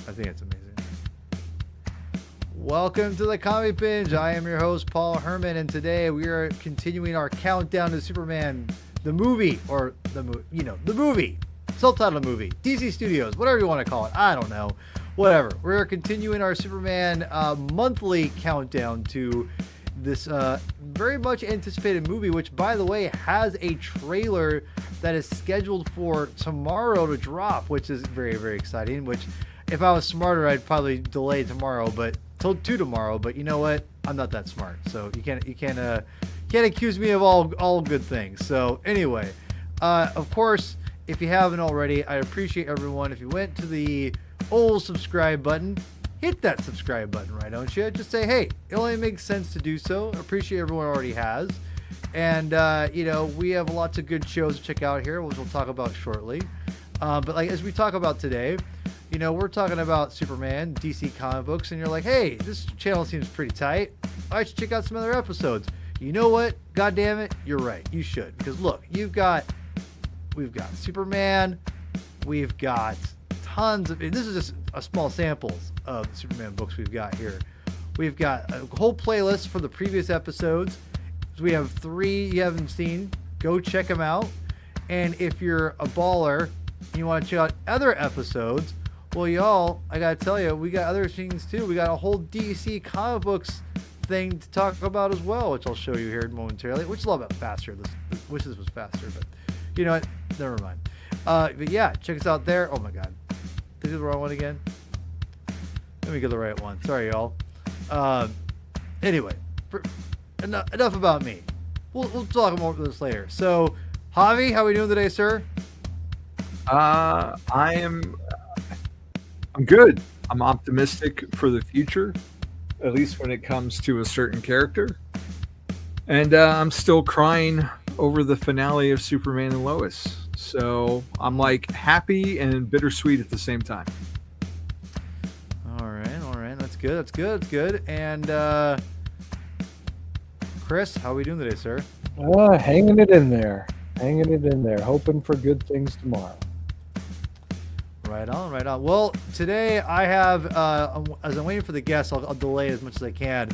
I think it's amazing. Welcome to the Comic Binge. I am your host, Paul Herman, and today we are continuing our countdown to Superman, the movie, the movie, self-titled movie, DC Studios, whatever you want to call it. I don't know. Whatever. We're continuing our Superman monthly countdown to this very much anticipated movie, which, by the way, has a trailer that is scheduled for tomorrow to drop, which is very, very exciting. Which, if I was smarter, I'd probably delay tomorrow, but till tomorrow. But you know what? I'm not that smart, so you can't accuse me of all good things. So anyway, of course, if you haven't already, I appreciate everyone. If you went to the old subscribe button, hit that subscribe button, right? Don't you? Just say, hey, it only makes sense to do so. Appreciate everyone already has. And, we have lots of good shows to check out here, which we'll talk about shortly. But like, as we talk about today, we're talking about Superman, DC comic books, and you're like, hey, this channel seems pretty tight. I should check out some other episodes. You know what? God damn it. You're right. You should. Because look, we've got Superman. We've got tons of, this is just a small samples of the Superman books we've got here. We've got a whole playlist for the previous episodes. So we have 3 you haven't seen. Go check them out. And if you're a baller and you want to check out other episodes, well, y'all, I gotta tell you, we got other things too. We got a whole DC comic books thing to talk about as well, which I'll show you here momentarily, which is a little bit faster. Wish this was faster, but you know what? Never mind. But yeah, check us out there. Oh my God. This is the wrong one again. Let me get the right one. Sorry, y'all. Anyway, enough about me. We'll talk more about this later. So, Javi, how are we doing today, sir? I'm good. I'm optimistic for the future, at least when it comes to a certain character. And I'm still crying over the finale of Superman and Lois. So I'm like happy and bittersweet at the same time. All right. That's good. And Chris, how are we doing today, sir? Hanging it in there. Hoping for good things tomorrow. Right on. Well, today I have, as I'm waiting for the guests, I'll delay as much as I can.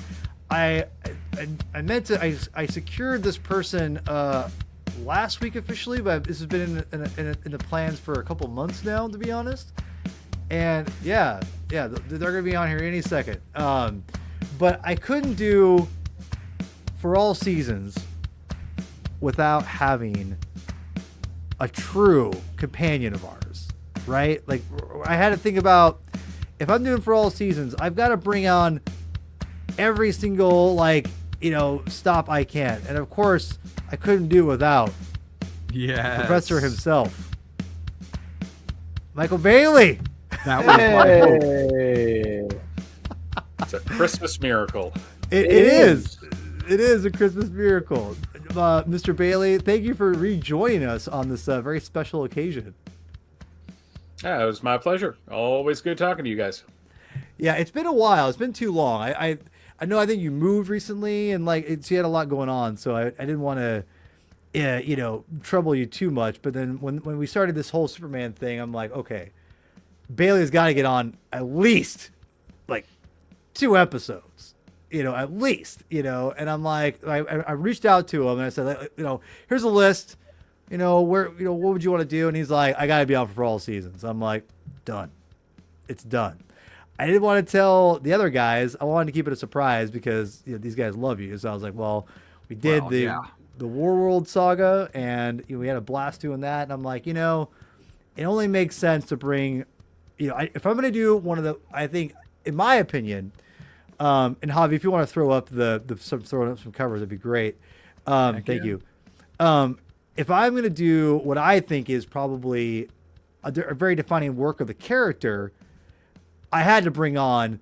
I secured this person last week officially, but this has been in the plans for a couple months now, to be honest. And yeah, they're gonna be on here any second. But I couldn't do For All Seasons without having a true companion of ours, right? Like, I had to think about, if I'm doing For All Seasons, I've got to bring on every single stop I can, and of course I couldn't do without Professor himself, Michael Bailey. That was my hope. It's a Christmas miracle. It is a Christmas miracle. Mr. Bailey, thank you for rejoining us on this very special occasion. Yeah, it was my pleasure. Always good talking to you guys. Yeah, it's been a while. It's been too long. I know. I think you moved recently, and you had a lot going on, so I didn't want to, trouble you too much. But then when we started this whole Superman thing, I'm like, okay, Bailey's got to get on at least 2 episodes, at least, And I'm like, I reached out to him and I said, here's a list, what would you want to do? And he's like, I got to be on for All Seasons. I'm like, done. It's done. I didn't want to tell the other guys. I wanted to keep it a surprise because these guys love you. So I was like, well, we did the Warworld saga, and we had a blast doing that. And I'm like, it only makes sense to bring, if I'm going to do one of the, I think, in my opinion, and Javi, if you want to throw up throw up some covers, that'd be great. Thank you. If I'm going to do what I think is probably a very defining work of the character, I had to bring on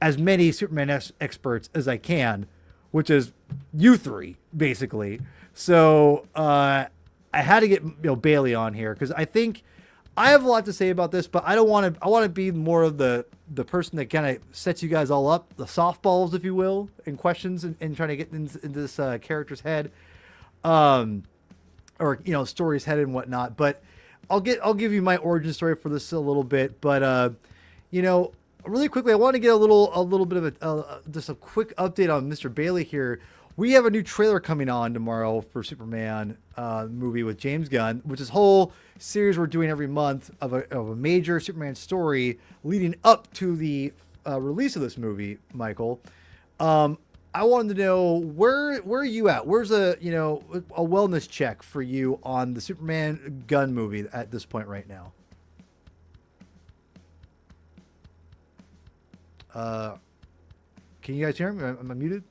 as many Superman experts as I can, which is you 3, basically. So I had to get Bailey on here because I think I have a lot to say about this, but I don't want to. I want to be more of the person that kind of sets you guys all up, the softballs, if you will, and questions, and trying to get into this character's head, or story's head and whatnot. But I'll give you my origin story for this a little bit. But Really quickly, I want to get a little bit of just a quick update on Mr. Bailey here. We have a new trailer coming on tomorrow for Superman movie with James Gunn, which is a whole series we're doing every month of a major Superman story leading up to the release of this movie. Michael, I wanted to know where are you at? Where's a wellness check for you on the Superman Gunn movie at this point right now? Can you guys hear me? Am I muted?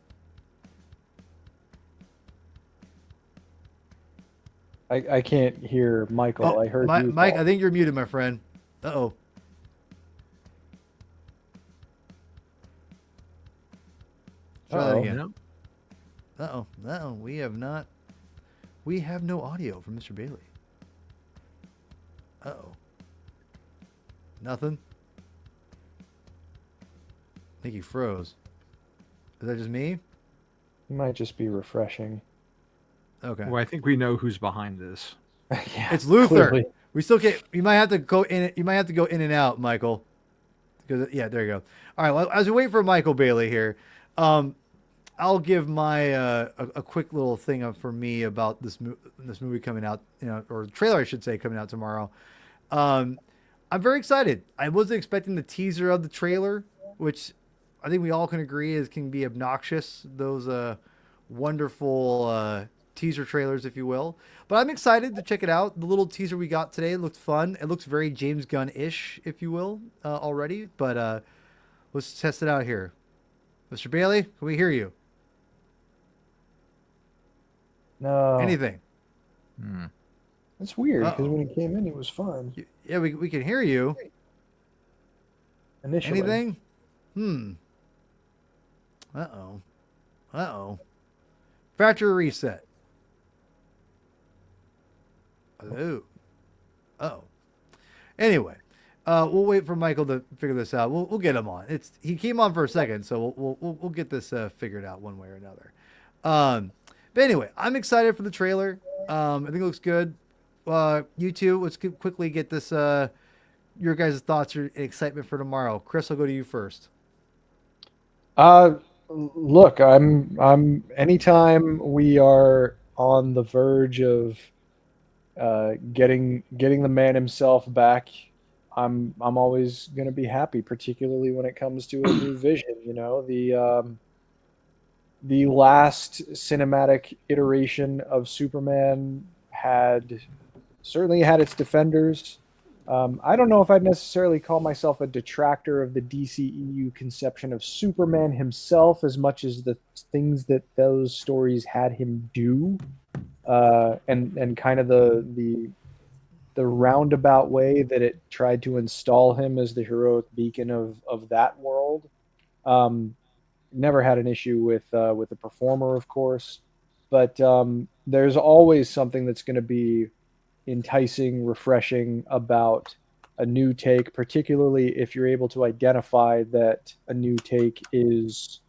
I can't hear Michael. I heard you. Mike, Paul. I think you're muted, my friend. Uh-oh. Try that Uh-oh. again. Uh-oh. We have no audio from Mr. Bailey. Uh-oh. Nothing? I think he froze. Is that just me? It might just be refreshing. Okay. Well, I think we know who's behind this. Yeah, It's Luther. clearly. We still can't. You might have to go in. You might have to go in and out, Michael. Because there you go. All right. Well, as we wait for Michael Bailey here, I'll give my a quick little thing up for me about this movie coming out. Or the trailer, I should say, coming out tomorrow. I'm very excited. I wasn't expecting the teaser of the trailer, which I think we all can agree can be obnoxious. Those wonderful teaser trailers, if you will. But I'm excited to check it out. The little teaser we got today looked fun. It looks very James Gunn-ish, if you will, already. But let's test it out here. Mr. Bailey, can we hear you? No. Anything? That's weird because Uh-oh. when he came in, he was fine. Yeah, we can hear you. Initially. Anything? Uh-oh. Factory reset. Hello. Uh-oh. Anyway, we'll wait for Michael to figure this out. We'll get him on. He came on for a second, so we'll get this figured out one way or another. But anyway, I'm excited for the trailer. I think it looks good. You two, let's quickly get this. Your guys' thoughts and excitement for tomorrow. Chris, I'll go to you first. Look, I'm anytime we are on the verge of getting the man himself back, I'm always going to be happy, particularly when it comes to a new vision. The last cinematic iteration of Superman certainly had its defenders. I don't know if I'd necessarily call myself a detractor of the DCEU conception of Superman himself as much as the things that those stories had him do, and kind of the roundabout way that it tried to install him as the heroic beacon of that world. Never had an issue with the performer, of course, but there's always something that's going to be enticing, refreshing about a new take, particularly if you're able to identify that a new take is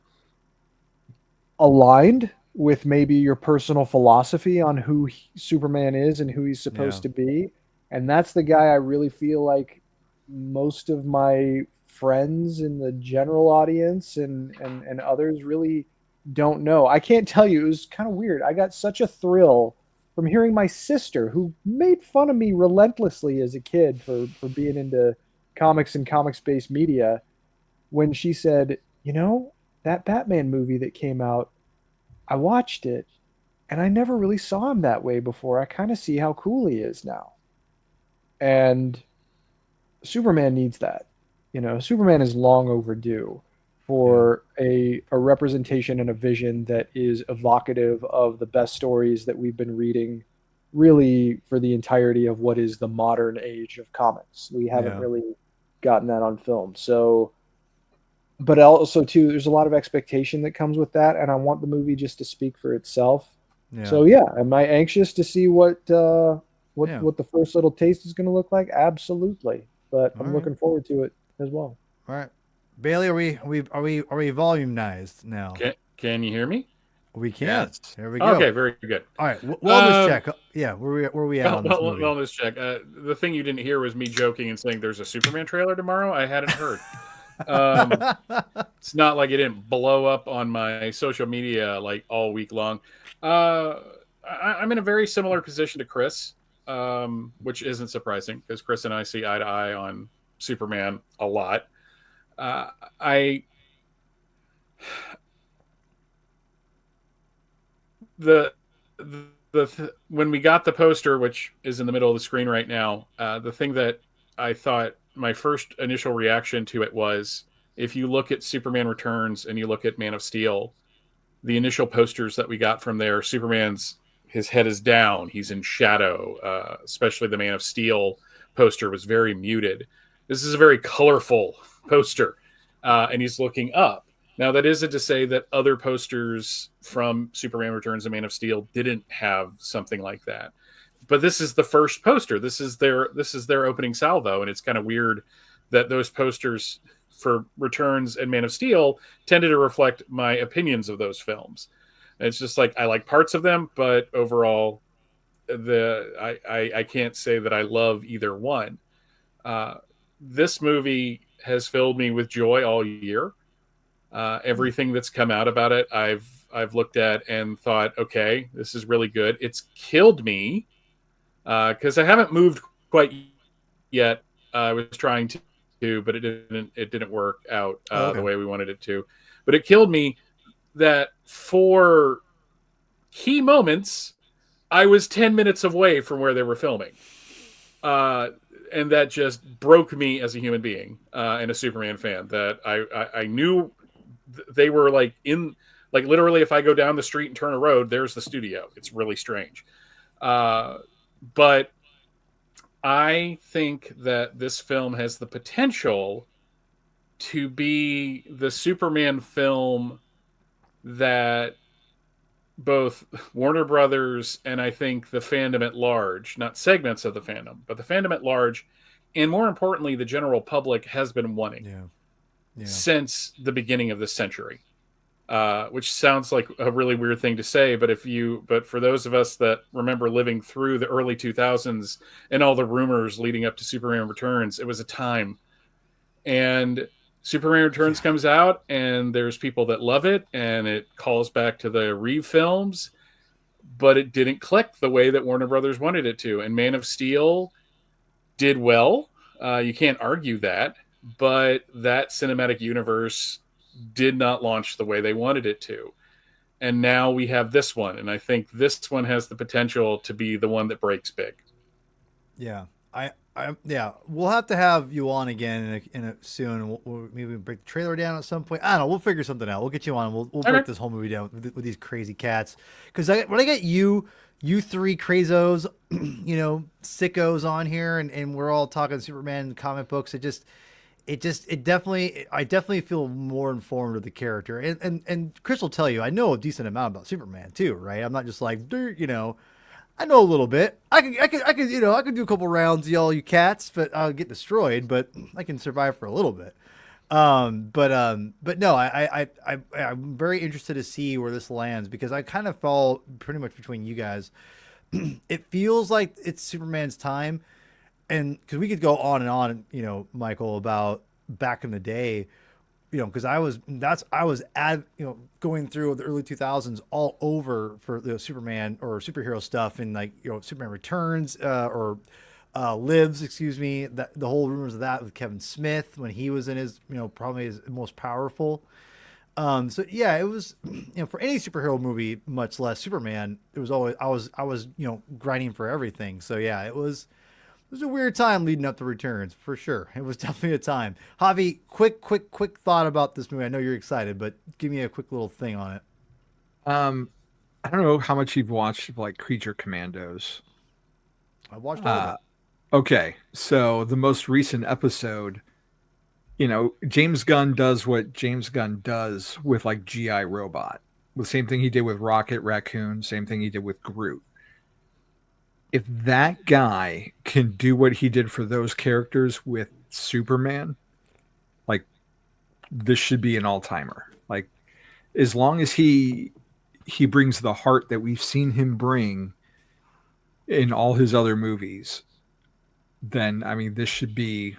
aligned with maybe your personal philosophy on who Superman is and who he's supposed to be. And that's the guy I really feel like most of my friends in the general audience and others really don't know. I can't tell you. It was kind of weird. I got such a thrill from hearing my sister, who made fun of me relentlessly as a kid for being into comics and comics-based media, when she said, that Batman movie that came out, I watched it, and I never really saw him that way before. I kind of see how cool he is now. And Superman needs that. Superman is long overdue for a representation and a vision that is evocative of the best stories that we've been reading really for the entirety of what is the modern age of comics. We haven't really gotten that on film. So, but also too, there's a lot of expectation that comes with that. And I want the movie just to speak for itself. Yeah. So am I anxious to see what the first little taste is going to look like? Absolutely. But I'm looking forward to it as well. All right. Bailey, are we volumized now? Can you hear me? We can. Yes. There we go. Okay, very good. All right. Wellness check. Yeah. Where we at on this movie? Wellness check. The thing you didn't hear was me joking and saying there's a Superman trailer tomorrow. I hadn't heard. It's not like it didn't blow up on my social media like all week long. I'm in a very similar position to Chris, which isn't surprising because Chris and I see eye to eye on Superman a lot. I the when we got the poster, which is in the middle of the screen right now, the thing that I thought my first initial reaction to it was, if you look at Superman Returns and you look at Man of Steel, the initial posters that we got from there, his head is down, he's in shadow, especially the Man of Steel poster was very muted. This is a very colorful poster, and he's looking up. Now, that isn't to say that other posters from Superman Returns and Man of Steel didn't have something like that. But this is the first poster. This is their opening salvo, and it's kind of weird that those posters for Returns and Man of Steel tended to reflect my opinions of those films. And it's just like I like parts of them, but overall, I can't say that I love either one. This movie has filled me with joy all year. Everything that's come out about it, I've looked at and thought, okay, this is really good. It's killed me because I haven't moved quite yet. I was trying to, but it didn't work out the way we wanted it to. But it killed me that for key moments, I was 10 minutes away from where they were filming. And that just broke me as a human being and a Superman fan, that I knew they were literally if I go down the street and turn a road, there's the studio. It's really strange. But I think that this film has the potential to be the Superman film that both Warner Brothers and I think the fandom at large, not segments of the fandom, but the fandom at large, and more importantly, the general public has been wanting since the beginning of this century. Which sounds like a really weird thing to say, but for those of us that remember living through the early 2000s and all the rumors leading up to Superman Returns, it was a time. And Superman Returns comes out, and there's people that love it, and it calls back to the Reeve films, but it didn't click the way that Warner Brothers wanted it to. And Man of Steel did well. You can't argue that, but that cinematic universe did not launch the way they wanted it to. And now we have this one, and I think this one has the potential to be the one that breaks big. Yeah. We'll have to have you on again in a soon. We'll maybe break the trailer down at some point. I don't know. We'll figure something out. We'll get you on. We'll break this whole movie down with these crazy cats. Because when I get you three crazos, sickos on here, and we're all talking Superman comic books, I definitely feel more informed of the character. And Chris will tell you, I know a decent amount about Superman too, right? I'm not just like, I know a little bit. I could do a couple rounds, you cats, but I'll get destroyed. But I can survive for a little bit. But no, I'm very interested to see where this lands, because I kind of fall pretty much between you guys. It feels like it's Superman's time, and because we could go on and on, Michael, about back in the day. Because I was going through the early 2000s all over for the Superman or superhero stuff, and Superman Returns or Lives, the whole rumors of that with Kevin Smith when he was in his probably his most powerful. So yeah, it was for any superhero movie, much less Superman, it was always I was grinding for everything. So yeah, it was a weird time leading up to Returns, for sure. It was definitely a time. Javi, quick thought about this movie. I know you're excited, but give me a quick little thing on it. I don't know how much you've watched Creature Commandos. I watched all of it. Okay, so the most recent episode, James Gunn does what James Gunn does with G.I. Robot. The same thing he did with Rocket Raccoon, same thing he did with Groot. If that guy can do what he did for those characters with Superman, this should be an all-timer. As long as he he brings the heart that we've seen him bring in all his other movies, then I mean, this should be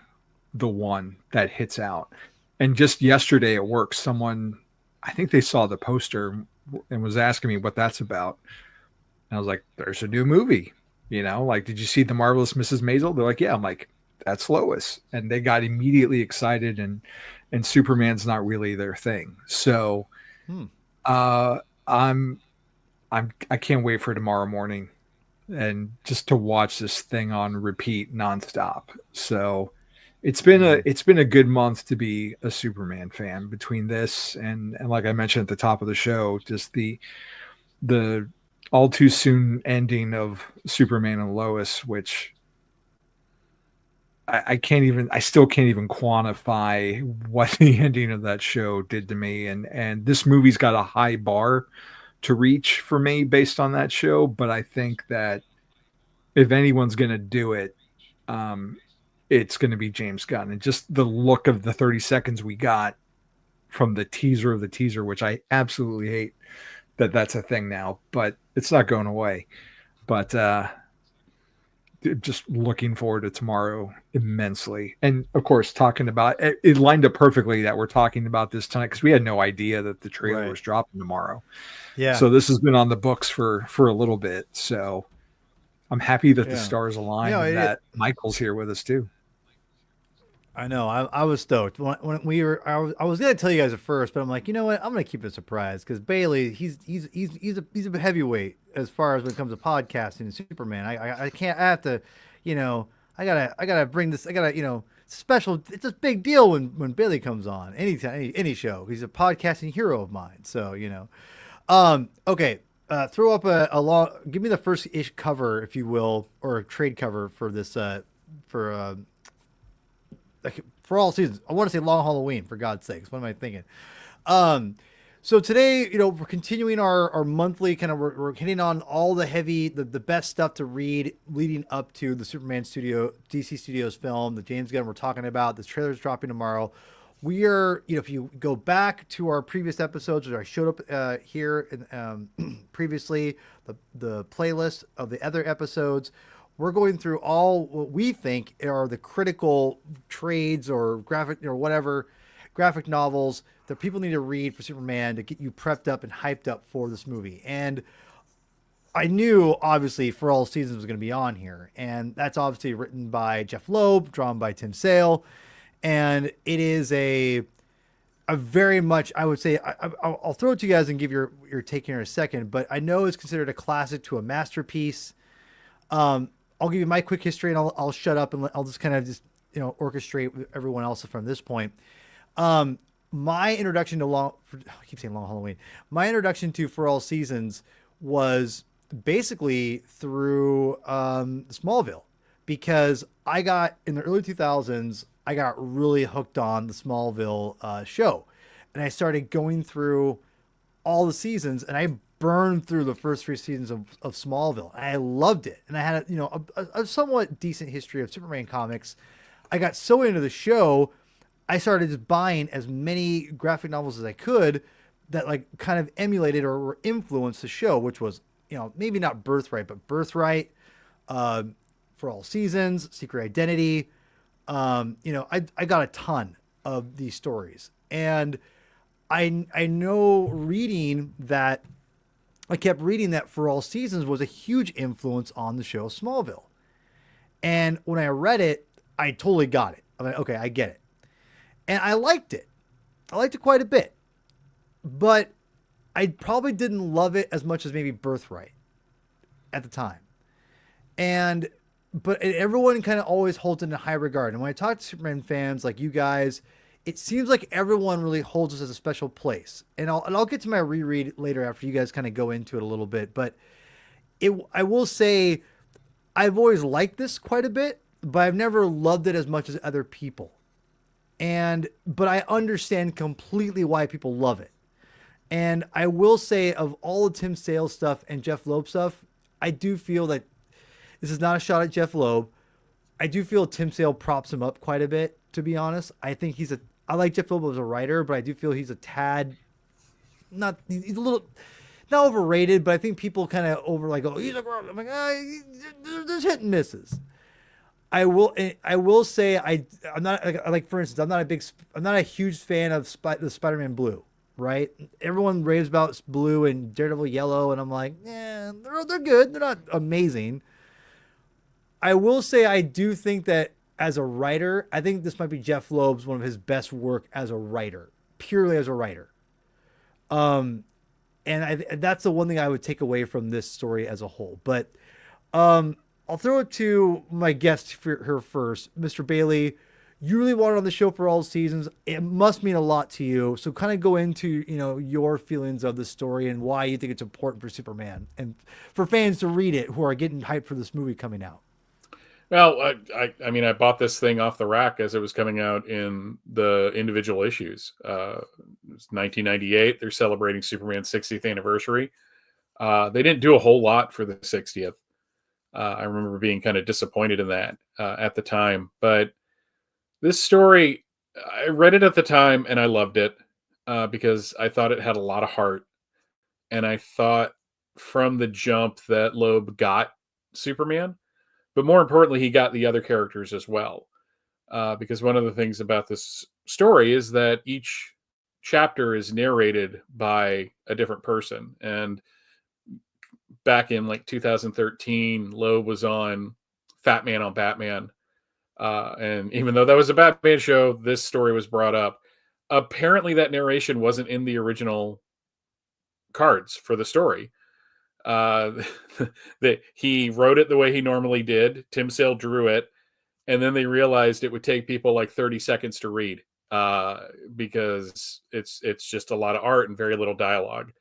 the one that hits out. And just yesterday at work, someone, I think they saw the poster and was asking me what that's about. And I was like, there's a new movie, like, did you see The Marvelous Mrs. Maisel? They're like, yeah. I'm like, that's Lois. And they got immediately excited, and Superman's not really their thing. So I can't wait for tomorrow morning and just to watch this thing on repeat nonstop. So it's been a good month to be a Superman fan, between this and like I mentioned at the top of the show, just the all too soon ending of Superman and Lois, which I still can't even quantify what the ending of that show did to me. And this movie's got a high bar to reach for me based on that show. But I think that if anyone's going to do it, it's going to be James Gunn. And just the look of the 30 seconds we got from the teaser of the teaser, which I absolutely hate that that's a thing now, but it's not going away. But just looking forward to tomorrow immensely. And of course, talking about it lined up perfectly that we're talking about this tonight, because we had no idea that the trailer was dropping tomorrow. Yeah. So this has been on the books for a little bit. So I'm happy that the stars align and that Michael's here with us too. I know. I was stoked when we were. I was gonna tell you guys at first, but I'm like, you know what? I'm gonna keep it a surprise, because Bailey, he's a heavyweight as far as when it comes to podcasting and Superman. I can't. I have to, I gotta bring this. I gotta, special. It's a big deal when Bailey comes on anytime, any show. He's a podcasting hero of mine. So okay. Throw up a long. Give me the first ish cover, if you will, or a trade cover for this. For all seasons. I want to say Long Halloween, for God's sakes. What am I thinking? So today, we're continuing our monthly kind of, we're hitting on all the heavy, the best stuff to read leading up to the Superman DC Studios film, the James Gunn we're talking about. The trailer's dropping tomorrow. We are, if you go back to our previous episodes, which I showed up here previously, the playlist of the other episodes, we're going through all what we think are the critical trades or graphic novels that people need to read for Superman to get you prepped up and hyped up for this movie. And I knew, obviously, For All Seasons was going to be on here. And that's obviously written by Jeph Loeb, drawn by Tim Sale. And it is a very much, I would say, I'll throw it to you guys and give your take here in a second, but I know it's considered a classic to a masterpiece. I'll give you my quick history, and I'll shut up, and I'll just kind of orchestrate with everyone else from this point. My introduction to I keep saying Long Halloween. My introduction to For All Seasons was basically through Smallville, because I got in the early 2000s. I got really hooked on the Smallville show, and I started going through all the seasons, and I burned through the first 3 seasons of Smallville. I loved it. And I had a somewhat decent history of Superman comics. I got so into the show, I started just buying as many graphic novels as I could that kind of emulated or influenced the show, which was, maybe not Birthright, but Birthright, For All Seasons, Secret Identity. I got a ton of these stories. And I know I kept reading that For All Seasons was a huge influence on the show Smallville. And when I read it, I totally got it. I'm like, okay, I get it. And I liked it. I liked it quite a bit. But I probably didn't love it as much as maybe Birthright at the time. But everyone kind of always holds it in high regard. And when I talk to Superman fans like you guys, it seems like everyone really holds us as a special place. And I'll get to my reread later after you guys kind of go into it a little bit. But I will say I've always liked this quite a bit, but I've never loved it as much as other people. But I understand completely why people love it. And I will say, of all the Tim Sale stuff and Jeph Loeb stuff, I do feel that this is not a shot at Jeph Loeb. I do feel Tim Sale props him up quite a bit, to be honest. I think I like Jeph Loeb as a writer, but I do feel he's a tad, he's a little, not overrated, but I think people kind of oh, he's a girl. I'm like, there's hit and misses. I will say I'm not like for instance I'm not a huge fan of the Spider-Man Blue, right? Everyone raves about Blue and Daredevil Yellow, and I'm like, yeah, they're good. They're not amazing. I will say I do think that as a writer, I think this might be Jeph Loeb's one of his best work as a writer, purely as a writer. Um, and that's the one thing I would take away from this story as a whole. But I'll throw it to my guest for her first, Mr. Bailey. You really wanted on the show for all seasons. It must mean a lot to you. So kind of go into your feelings of the story and why you think it's important for Superman and for fans to read it who are getting hyped for this movie coming out. Well, I mean, I bought this thing off the rack as it was coming out in the individual issues. It's 1998. They're celebrating Superman's 60th anniversary. They didn't do a whole lot for the 60th. I remember being kind of disappointed in that at the time. But this story, I read it at the time and I loved it because I thought it had a lot of heart. And I thought from the jump that Loeb got Superman. But more importantly, he got the other characters as well. Because one of the things about this story is that each chapter is narrated by a different person. And back in like 2013, Loeb was on Fat Man on Batman. And even though that was a Batman show, this story was brought up. Apparently, that narration wasn't in the original cards for the story. That he wrote it the way he normally did. Tim Sale drew it, and then they realized it would take people like 30 seconds to read because it's just a lot of art and very little dialogue.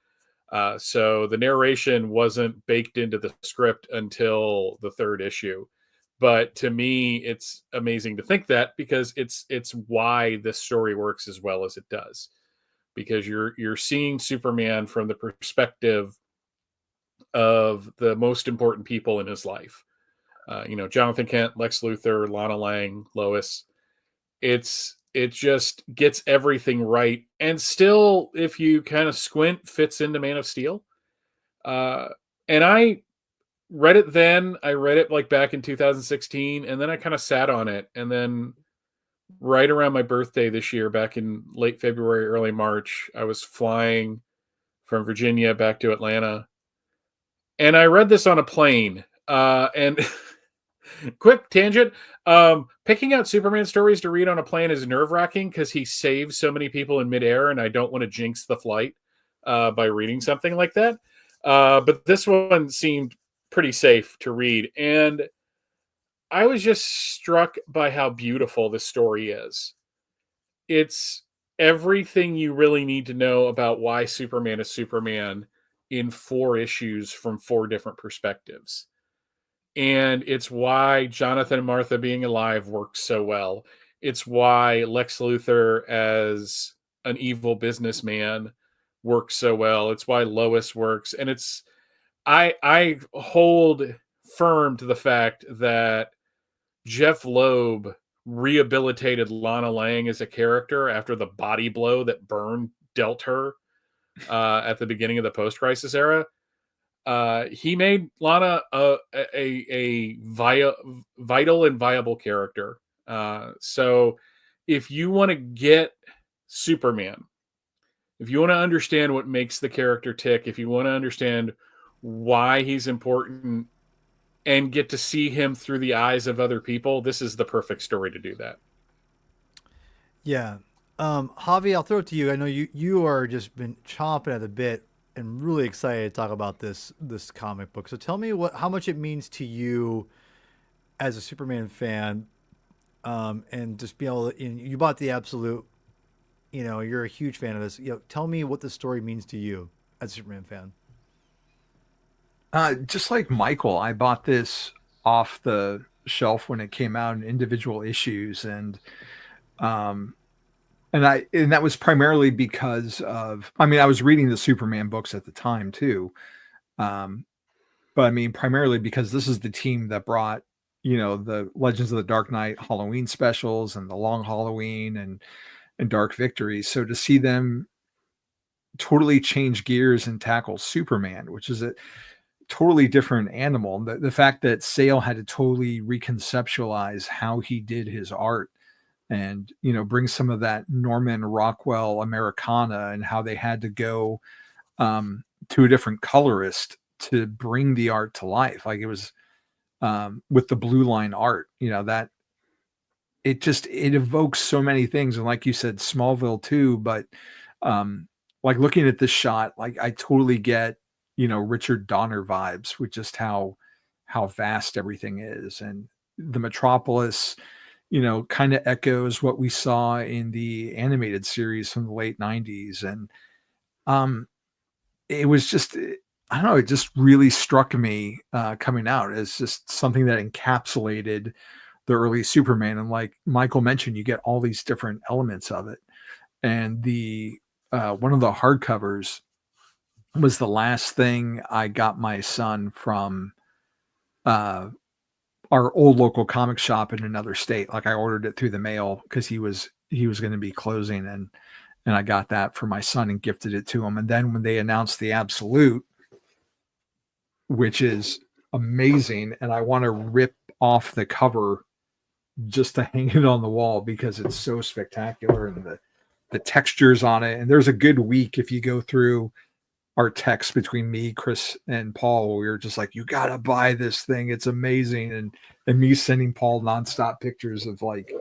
So the narration wasn't baked into the script until the third issue. But to me, it's amazing to think that because it's why this story works as well as it does. Because you're seeing Superman from the perspective of the most important people in his life. Jonathan Kent, Lex Luthor, Lana Lang, Lois. It just gets everything right. And still, if you kind of squint, fits into Man of Steel. And I read it then. I read it like back in 2016. And then I kind of sat on it. And then right around my birthday this year, back in late February, early March, I was flying from Virginia back to Atlanta. And I read this on a plane. And quick tangent. Picking out Superman stories to read on a plane is nerve-wracking because he saves so many people in midair, and I don't want to jinx the flight by reading something like that. But this one seemed pretty safe to read. And I was just struck by how beautiful this story is. It's everything you really need to know about why Superman is Superman in 4 issues from 4 different perspectives. And it's why Jonathan and Martha being alive works so well. It's why Lex Luthor as an evil businessman works so well. It's why Lois works. And I hold firm to the fact that Jeph Loeb rehabilitated Lana Lang as a character after the body blow that Byrne dealt her at the beginning of the post-crisis era. He made Lana a vital and viable character. So if you want to get Superman, if you want to understand what makes the character tick, if you want to understand why he's important and get to see him through the eyes of other people, this is the perfect story to do that. Yeah. Javi, I'll throw it to you. I know you are just been chomping at the bit and really excited to talk about this comic book. So tell me how much it means to you as a Superman fan, and just be able to, you bought the absolute, you're a huge fan of this. Tell me what the story means to you as a Superman fan. Just like Michael, I bought this off the shelf when it came out in individual issues, and that was primarily because of, I was reading the Superman books at the time too. But primarily because this is the team that brought, the Legends of the Dark Knight Halloween specials and the Long Halloween and Dark Victory. So to see them totally change gears and tackle Superman, which is a totally different animal. The fact that Sale had to totally reconceptualize how he did his art and, bring some of that Norman Rockwell Americana and how they had to go to a different colorist to bring the art to life. Like it was with the blue line art, that it evokes so many things. And like you said, Smallville too, but like looking at this shot, like I totally get, Richard Donner vibes with just how vast everything is. And the Metropolis, kind of echoes what we saw in the animated series from the late 90s. And it was just, I don't know, it just really struck me coming out as just something that encapsulated the early Superman. And like Michael mentioned, you get all these different elements of it. And the one of the hardcovers was the last thing I got my son from our old local comic shop in another state. Like I ordered it through the mail because he was going to be closing, and I got that for my son and gifted it to him. And then when they announced the Absolute, which is amazing, and I want to rip off the cover just to hang it on the wall because it's so spectacular, and the textures on it. And there's a good week if you go through our text between me, Chris, and Paul, we were just like, you gotta buy this thing, it's amazing. And me sending Paul nonstop pictures of like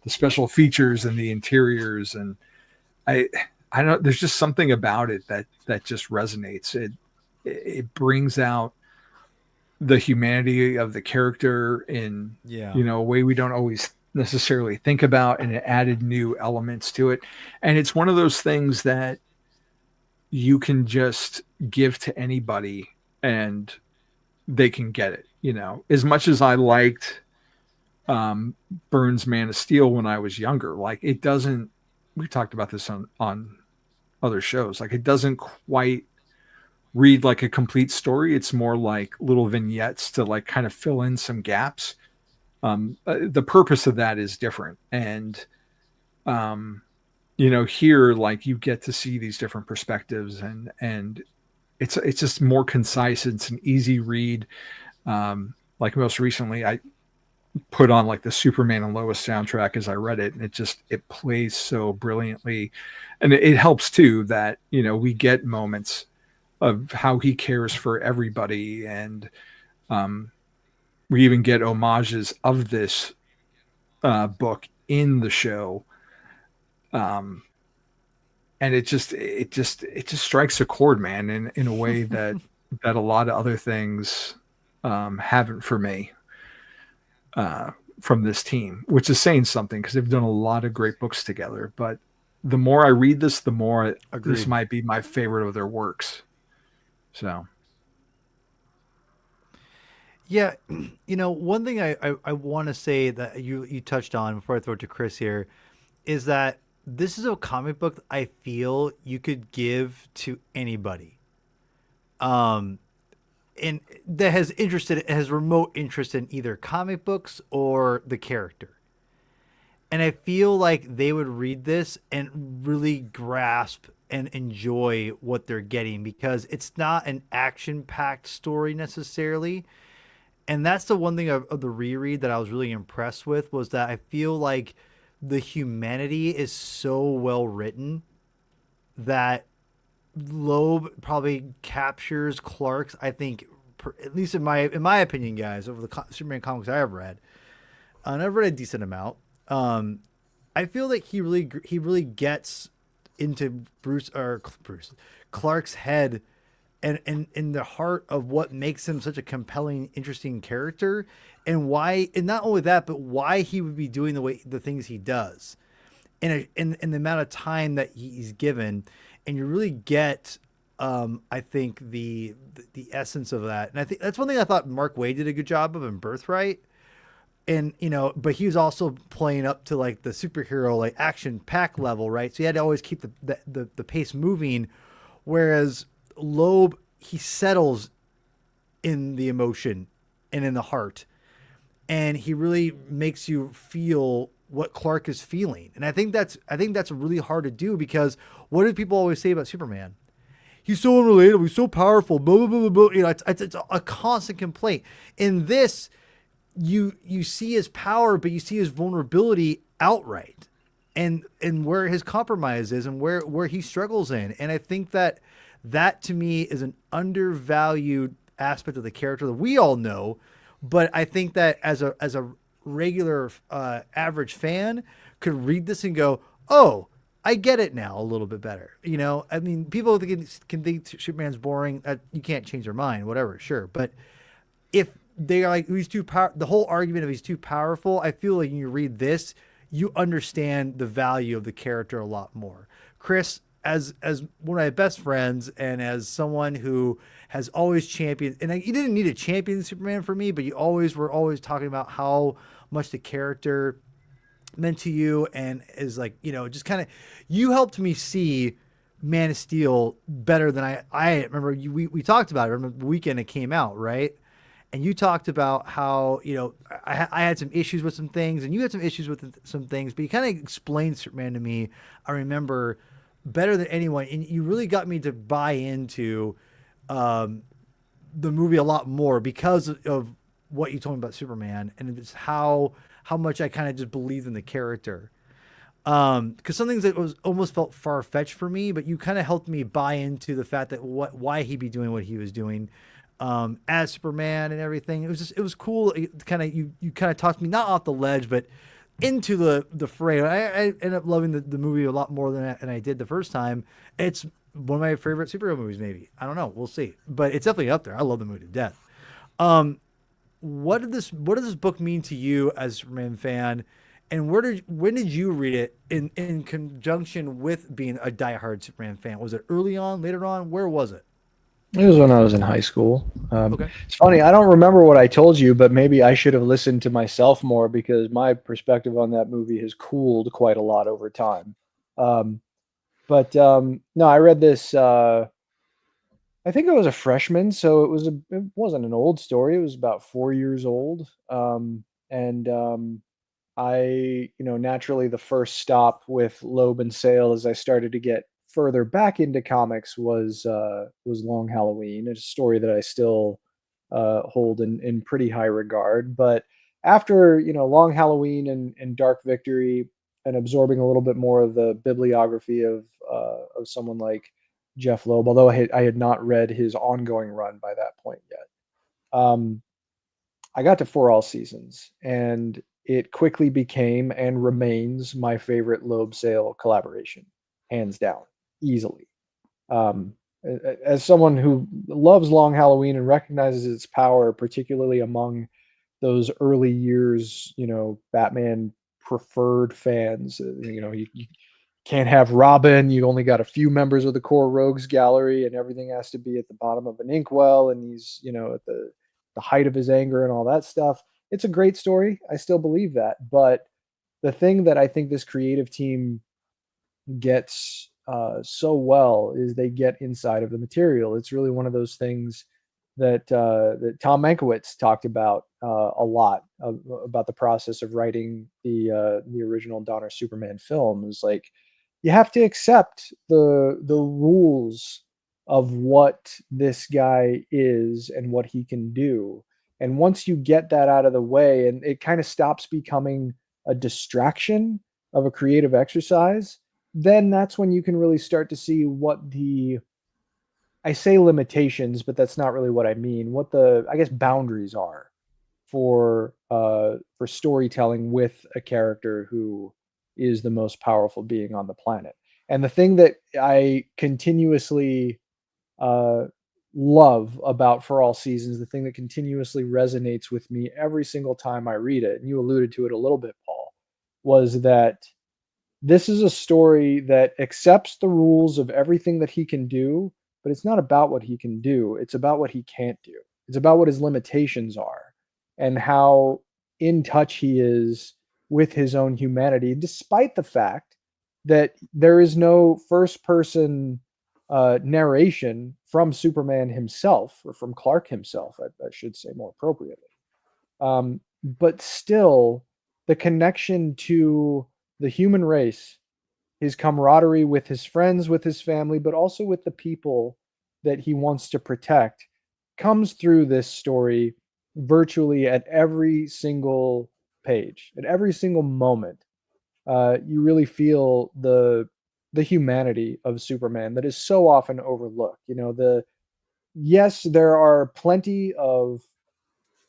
the special features and the interiors. And I don't, there's just something about it that just resonates. It brings out the humanity of the character in a way we don't always necessarily think about, and it added new elements to it. And it's one of those things that you can just give to anybody and they can get it. As much as I liked Burns' Man of Steel when I was younger, like it doesn't, we talked about this on other shows, like it doesn't quite read like a complete story. It's more like little vignettes to like kind of fill in some gaps. The purpose of that is different. And, here, like you get to see these different perspectives, and it's just more concise. It's an easy read. Like most recently, I put on like the Superman and Lois soundtrack as I read it, and it plays so brilliantly. And it helps too that, we get moments of how he cares for everybody. And we even get homages of this book in the show. And it just strikes a chord, man, in a way that a lot of other things haven't for me from this team, which is saying something because they've done a lot of great books together. But the more I read this, the more this might be my favorite of their works. So. Yeah, one thing I want to say that you touched on before I throw it to Chris here is that this is a comic book that I feel you could give to anybody, and that has remote interest in either comic books or the character. And I feel like they would read this and really grasp and enjoy what they're getting, because it's not an action-packed story necessarily. And that's the one thing of the reread that I was really impressed with, was that I feel like the humanity is so well written that Loeb probably captures Clark's, I think, at least in my opinion, guys, over the Superman comics I have read, and I've read a decent amount. I feel like he really gets into Clark's head and in the heart of what makes him such a compelling, interesting character, and why, and not only that, but why he would be doing the things he does, in the amount of time that he's given, and you really get, I think the essence of that, and I think that's one thing I thought Mark Waid did a good job of in Birthright, and but he was also playing up to like the superhero like action pack level, right? So he had to always keep the pace moving, whereas Loeb, he settles in the emotion and in the heart, and he really makes you feel what Clark is feeling. And I think that's really hard to do, because what do people always say about Superman? He's so unrelatable. He's so powerful. Blah blah blah blah. Blah. You know, it's a constant complaint. In this, you see his power, but you see his vulnerability outright, and where his compromise is, and where he struggles in. And I think that to me is an undervalued aspect of the character that we all know, but I think that as a regular average fan could read this and go, oh, I get it now a little bit better. You know, I mean, people can think Superman's boring. You can't change their mind, whatever, sure. But if they are like, he's too the whole argument of he's too powerful, I feel like when you read this, you understand the value of the character a lot more. Chris, as one of my best friends and as someone who has always championed, and you didn't need to champion Superman for me, but you were always talking about how much the character meant to you, and is like, you know, just kind of, you helped me see Man of Steel better than I remember. We talked about it. I remember the weekend it came out, right? And you talked about how, you know, I had some issues with some things, and you had some issues with some things, but you kind of explained Superman to me, I remember, better than anyone. And you really got me to buy into the movie a lot more because of what you told me about Superman, and it's how much I kind of just believed in the character. Because some things that was almost felt far-fetched for me, but you kind of helped me buy into the fact that why he'd be doing what he was doing as Superman and everything. It was cool. You kind of talked me not off the ledge, but into the fray. I ended up loving the movie a lot more than I did the first time. It's one of my favorite superhero movies, maybe. I don't know. We'll see. But it's definitely up there. I love the movie to death. What does this book mean to you as a Superman fan? And when did you read it in conjunction with being a diehard Superman fan? Was it early on, later on? Where was it? It was when I was in high school. Okay. It's funny. I don't remember what I told you, but maybe I should have listened to myself more, because my perspective on that movie has cooled quite a lot over time. No, I read this. I think I was a freshman, so it wasn't an old story. It was about 4 years old. I, naturally the first stop with Loeb and Sale as I started to get further back into comics was Long Halloween. It's a story that I still hold in pretty high regard. But after, Long Halloween and Dark Victory, and absorbing a little bit more of the bibliography of someone like Jeph Loeb, although I had not read his ongoing run by that point yet. I got to For All Seasons, and it quickly became and remains my favorite Loeb-Sale collaboration, hands down, easily. As someone who loves Long Halloween and recognizes its power, particularly among those early years, Batman preferred fans, you can't have Robin. You only got a few members of the core rogues gallery, and everything has to be at the bottom of an inkwell, and he's, at the height of his anger and all that stuff. It's a great story. I still believe that. But the thing that I think this creative team gets so well is they get inside of the material. It's really one of those things that Tom Mankiewicz talked about a lot, about the process of writing the original Donner Superman film. Is like, you have to accept the rules of what this guy is and what he can do. And once you get that out of the way, and it kind of stops becoming a distraction of a creative exercise, then that's when you can really start to see what I say limitations, but that's not really what I mean. What I guess boundaries are for storytelling with a character who is the most powerful being on the planet. And the thing that I continuously love about For All Seasons, the thing that continuously resonates with me every single time I read it, and you alluded to it a little bit, Paul, was that this is a story that accepts the rules of everything that he can do, but it's not about what he can do. It's about what he can't do. It's about what his limitations are and how in touch he is with his own humanity, despite the fact that there is no first-person narration from Superman himself, or from Clark himself, I should say more appropriately. But still, the connection to the human race, his camaraderie with his friends, with his family, but also with the people that he wants to protect, comes through this story virtually at every single page, at every single moment. You really feel the humanity of Superman that is so often overlooked. You know, yes, there are plenty of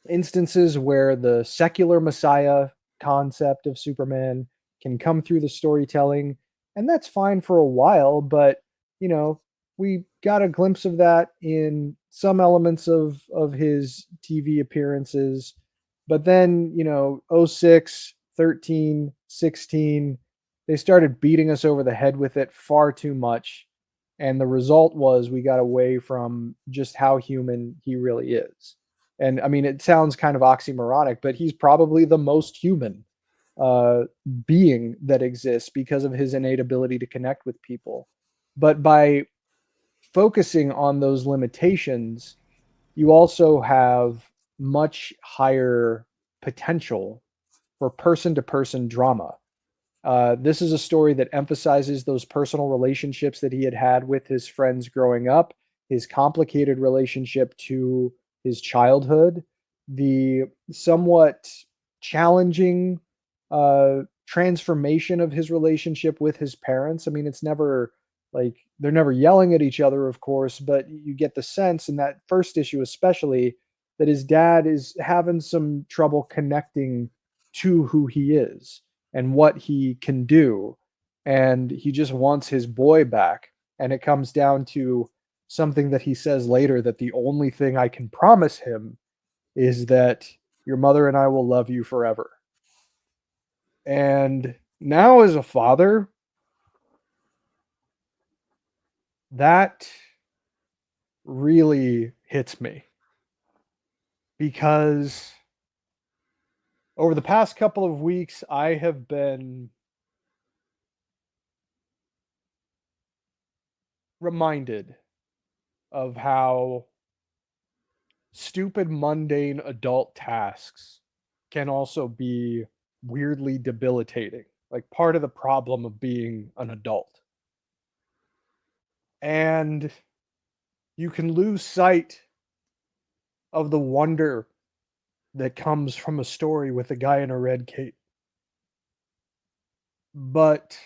instances where the secular messiah concept of Superman can come through the storytelling, and that's fine for a while, but you know, we got a glimpse of that in some elements of his TV appearances. But then, you know, '06, 13, 16, they started beating us over the head with it far too much. And the result was we got away from just how human he really is. And I mean, it sounds kind of oxymoronic, but he's probably the most human uh, being that exists because of his innate ability to connect with people. But by focusing on those limitations, you also have much higher potential for person to person drama. This is a story that emphasizes those personal relationships that he had had with his friends growing up, his complicated relationship to his childhood, the somewhat challenging transformation of his relationship with his parents. I mean, it's never like they're never yelling at each other, of course, but you get the sense in that first issue, especially, that his dad is having some trouble connecting to who he is and what he can do. And he just wants his boy back. And it comes down to something that he says later, that the only thing I can promise him is that your mother and I will love you forever. And now, as a father, that really hits me because over the past couple of weeks, I have been reminded of how stupid, mundane adult tasks can also be weirdly debilitating, like part of the problem of being an adult. And you can lose sight of the wonder that comes from a story with a guy in a red cape. But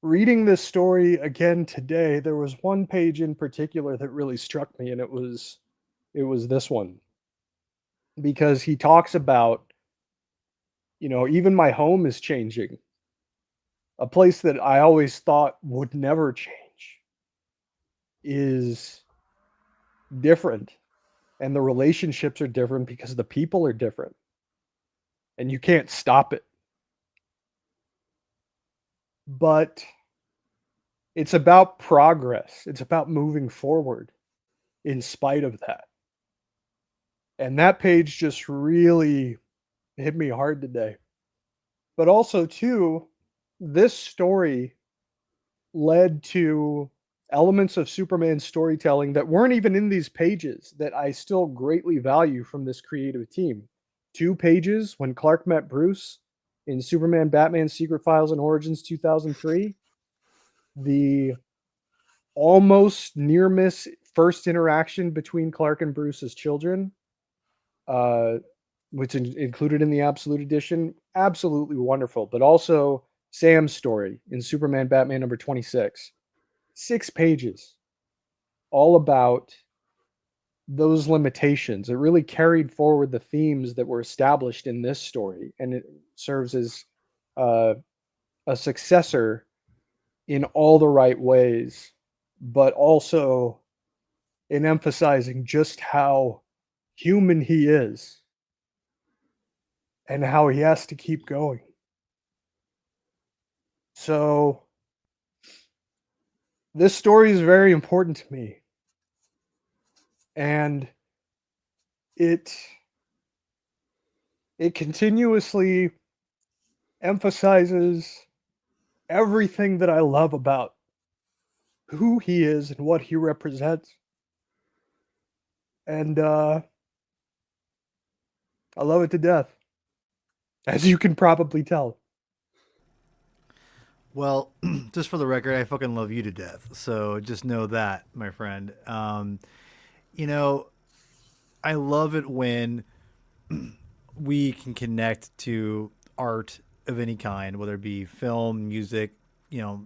reading this story again today, there was one page in particular that really struck me, and it was this one, because he talks about, you know, even my home is changing. A place that I always thought would never change is different, and the relationships are different because the people are different, and you can't stop it. But it's about progress. It's about moving forward in spite of that. And that page just really hit me hard today. But also, too, this story led to elements of Superman's storytelling that weren't even in these pages that I still greatly value from this creative team. 2 pages when Clark met Bruce in Superman Batman Secret Files and Origins 2003. The almost near miss first interaction between Clark and Bruce as children, uh, which included in the Absolute Edition, absolutely wonderful. But also Sam's story in Superman Batman number 26, 6 pages, all about those limitations. It really carried forward the themes that were established in this story, and it serves as uh, a successor in all the right ways, but also in emphasizing just how human he is and how he has to keep going. So, this story is very important to me. And it continuously emphasizes everything that I love about who he is and what he represents. And I love it to death. as you can probably tell. Well, just for the record, I fucking love you to death. So just know that, my friend. You know, I love it when we can connect to art of any kind, whether it be film, music,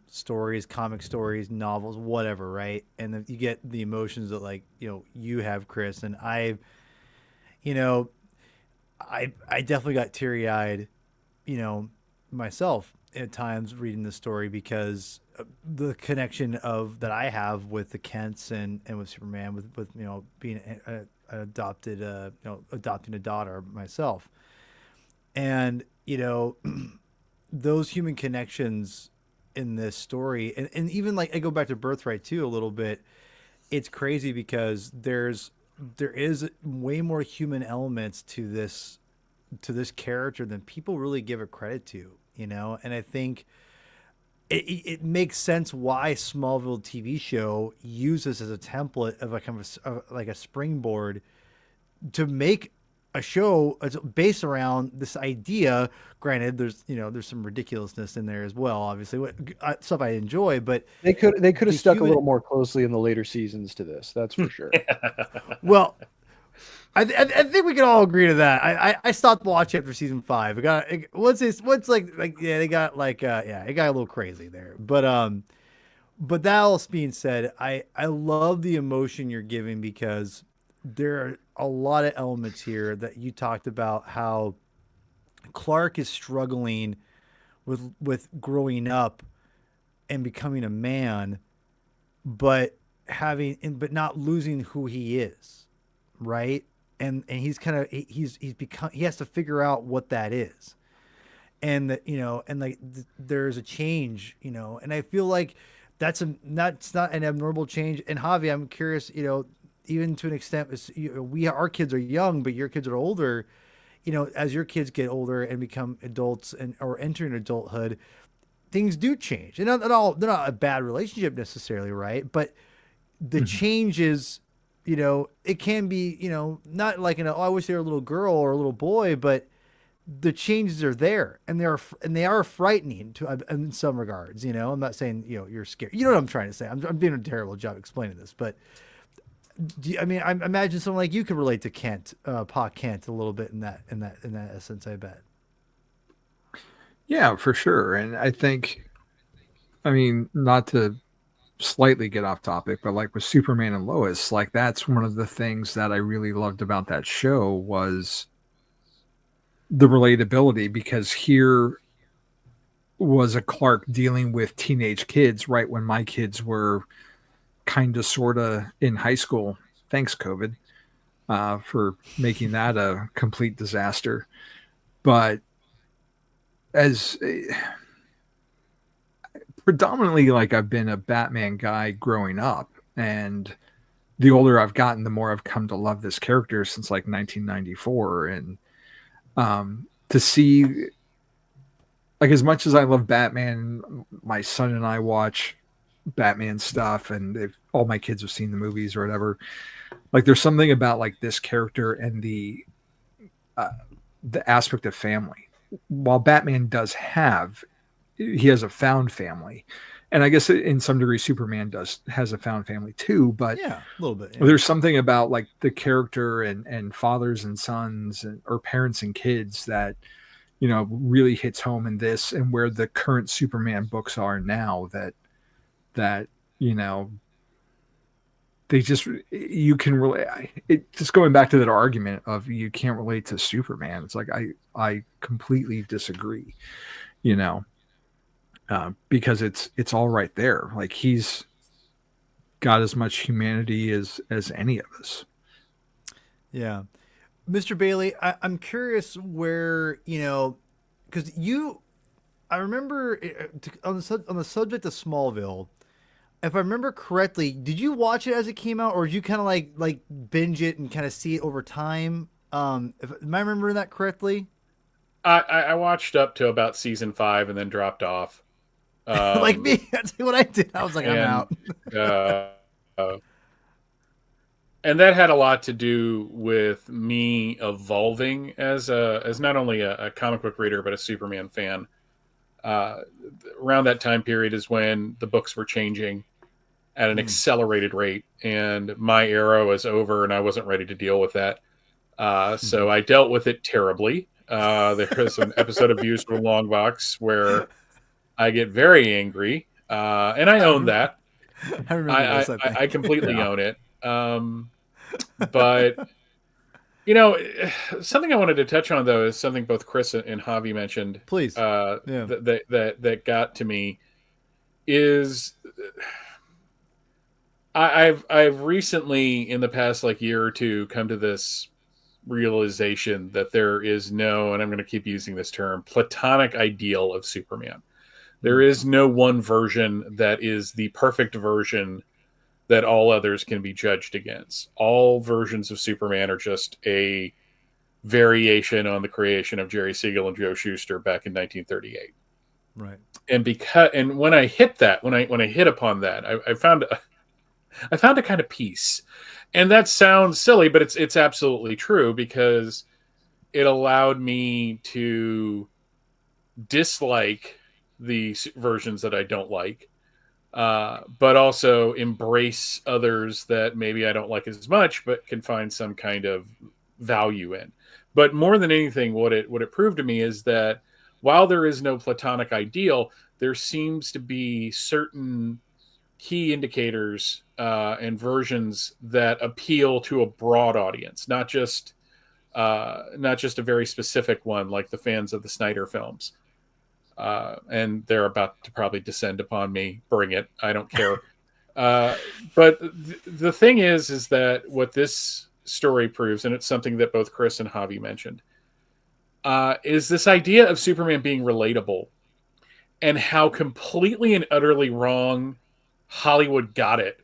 stories, comic stories, novels, whatever, right? And then you get the emotions that like, you have, Chris, and you know, I definitely got teary eyed, you know, myself at times reading the story because the connection of that I have with the Kents and with Superman with being adopted adopting a daughter myself, and those human connections in this story, and even like I go back to Birthright too a little bit. It's crazy because there is way more human elements to this character than people really give it credit to, and I think it makes sense why Smallville TV show uses as a template of a kind of like a springboard to make a show based around this idea. Granted, there's some ridiculousness in there as well, obviously, stuff I enjoy, but They could have the stuck a human little more closely in the later seasons to this. That's for sure. well, I think we can all agree to that. I stopped watching after season 5. What's like yeah, they got like yeah, it got a little crazy there. But that all being said, I love the emotion you're giving because there are a lot of elements here that you talked about how Clark is struggling with growing up and becoming a man, but but not losing who he is, right? And he's kind of he's become he has to figure out what that is, and that and like there's a change, and I feel like that's not an abnormal change. And Javi, I'm curious, even to an extent, our kids are young, but your kids are older. As your kids get older and become adults or entering adulthood, things do change. And they're not a bad relationship necessarily, right? But the changes, it can be, not like I wish they were a little girl or a little boy, but the changes are there, and they are frightening in some regards. I'm not saying you're scared. You know what I'm trying to say. I'm doing a terrible job explaining this, but I mean, I imagine someone like you could relate to Kent, Pa Kent, a little bit in that essence. I bet. Yeah, for sure. And I think, I mean, not to slightly get off topic, but like with Superman and Lois, like that's one of the things that I really loved about that show was the relatability, because here was a Clark dealing with teenage kids right when my kids were kind of sort of in high school. Thanks, COVID, for making that a complete disaster. But as predominantly, like, I've been a Batman guy growing up, and the older I've gotten, the more I've come to love this character since like 1994. And to see, like, as much as I love Batman, my son and I watch Batman stuff, and all my kids have seen the movies or whatever. Like, there's something about like this character and the aspect of family. While Batman he has a found family, and I guess in some degree Superman has a found family too. But yeah, a little bit. Yeah. There's something about like the character and fathers and sons or parents and kids that really hits home in this, and where the current Superman books are now, that they just, you can relate it. Just going back to that argument of you can't relate to Superman, it's like I completely disagree, because it's all right there. Like, he's got as much humanity as any of us. Yeah. Mr. Bailey, I'm curious where, because I remember on the subject of Smallville, if I remember correctly, did you watch it as it came out, or did you kind of like binge it and kind of see it over time? Am I remembering that correctly? I watched up to about season 5 and then dropped off. Like me, that's what I did. I was like, I'm out. and that had a lot to do with me evolving as not only a comic book reader but a Superman fan. Uh, Around that time period is when the books were changing at an accelerated rate, and my era was over, and I wasn't ready to deal with that. So I dealt with it terribly. There was an episode of Views from a Long Box where I get very angry, and I own that. I remember this. I completely Yeah. own it. But you know, something I wanted to touch on though is something both Chris and Javi mentioned. Please. Yeah. That got to me is I've recently in the past like year or two come to this realization that there is no, and I'm going to keep using this term, platonic ideal of Superman. There is no one version that is the perfect version that all others can be judged against. All versions of Superman are just a variation on the creation of Jerry Siegel and Joe Shuster back in 1938. Right. And when I hit that, when I hit upon that, I found a kind of peace. And that sounds silly, but it's absolutely true, because it allowed me to dislike the versions that I don't like, but also embrace others that maybe I don't like as much, but can find some kind of value in. But more than anything, what it proved to me is that while there is no platonic ideal, there seems to be certain key indicators and versions that appeal to a broad audience, not just a very specific one like the fans of the Snyder films. And they're about to probably descend upon me. Bring it. I don't care. But the thing is that what this story proves, and it's something that both Chris and Javi mentioned, is this idea of Superman being relatable, and how completely and utterly wrong Hollywood got it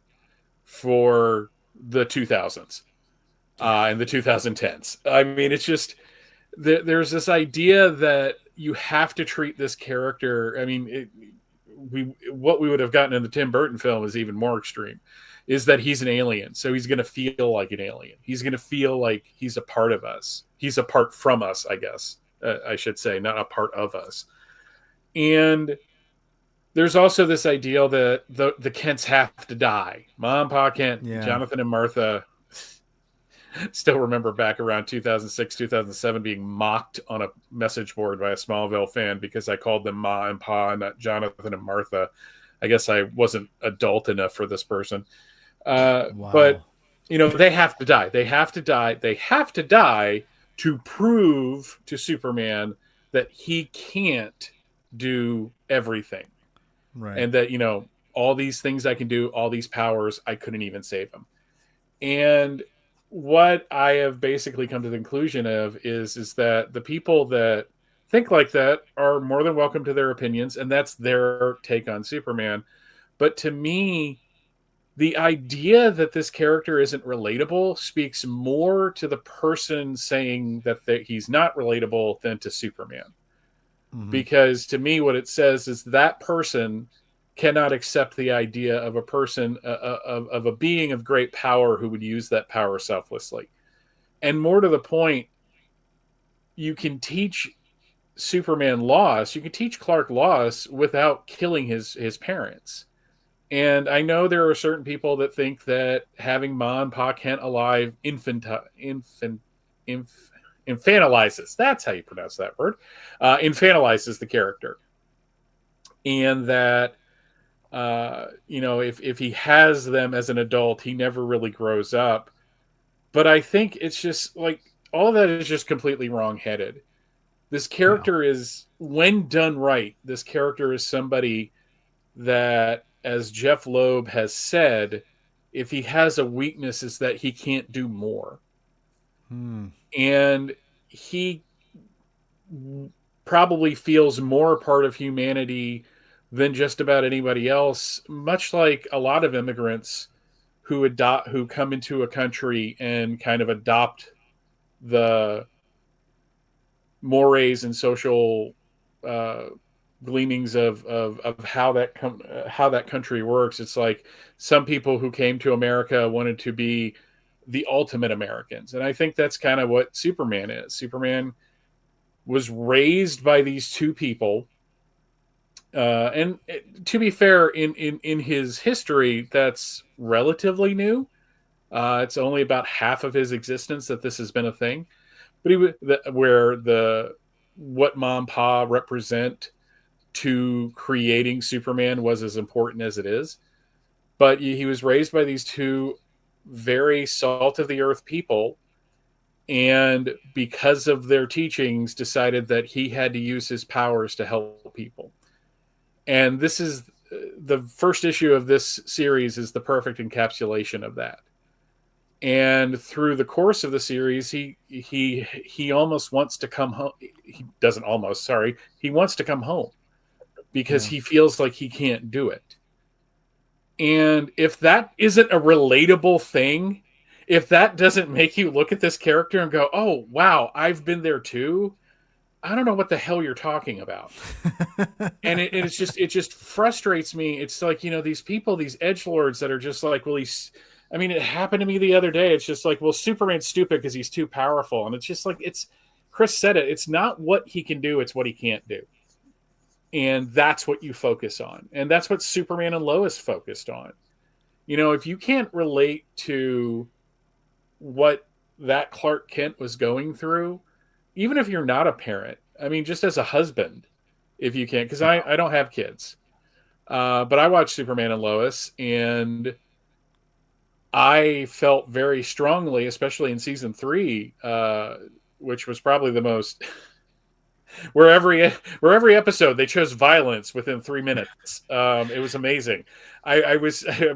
for the 2000s and the 2010s. I mean, it's just there's this idea that you have to treat this character. I mean, what we would have gotten in the Tim Burton film is even more extreme. Is that he's an alien, so he's going to feel like an alien. He's going to feel like he's a part of us. He's apart from us, I guess I should say, not a part of us. And there's also this ideal that the Kents have to die. Mom, Pa Kent, Yeah. Jonathan and Martha. Still remember back around 2006, 2007 being mocked on a message board by a Smallville fan because I called them Ma and Pa, not Jonathan and Martha. I guess I wasn't adult enough for this person. Wow. But, you know, they have to die. They have to die. They have to die to prove to Superman that he can't do everything. Right. And that, you know, all these things I can do, all these powers, I couldn't even save him. And what I have basically come to the conclusion of is that the people that think like that are more than welcome to their opinions, and that's their take on Superman. But to me, the idea that this character isn't relatable speaks more to the person saying that he's not relatable than to Superman. Mhm. Because to me, what it says is that person cannot accept the idea of a person, of a being of great power who would use that power selflessly. And more to the point, you can teach Superman loss, you can teach Clark loss without killing his parents. And I know there are certain people that think that having Ma and Pa Kent alive infantilizes, that's how you pronounce that word, infantilizes the character. And that, you know, if he has them as an adult, he never really grows up. But I think it's just like, all of that is just completely wrong-headed. This character is, when done right, this character is somebody that, as Jeph Loeb has said, if he has a weakness, is that he can't do more. And he probably feels more a part of humanity than just about anybody else, much like a lot of immigrants who come into a country and kind of adopt the mores and social gleanings of how that country works. It's like some people who came to America wanted to be the ultimate Americans. And I think that's kind of what Superman is. Superman was raised by these two people. And to be fair, in his history, that's relatively new. It's only about half of his existence that this has been a thing. But where the what mom pa represent to creating Superman was as important as it is. But he was raised by these two very salt of the earth people, and because of their teachings, decided that he had to use his powers to help people. And this is the first issue of this series is the perfect encapsulation of that. And through the course of the series, he almost wants to come home. He doesn't almost, sorry. He wants to come home because he feels like he can't do it. And if that isn't a relatable thing, if that doesn't make you look at this character and go, "Oh, wow, I've been there too," I don't know what the hell you're talking about. And it just frustrates me. It's like, these people, these edgelords that are just like, well, it happened to me the other day. It's just like, well, Superman's stupid because he's too powerful. And it's just like, Chris said it. It's not what he can do. It's what he can't do. And that's what you focus on. And that's what Superman and Lois focused on. If you can't relate to what that Clark Kent was going through, even if you're not a parent, just as a husband, if you can't, because I don't have kids, but I watched Superman and Lois, and I felt very strongly, especially in season 3, which was probably the most, where every episode they chose violence within 3 minutes. It was amazing. I'd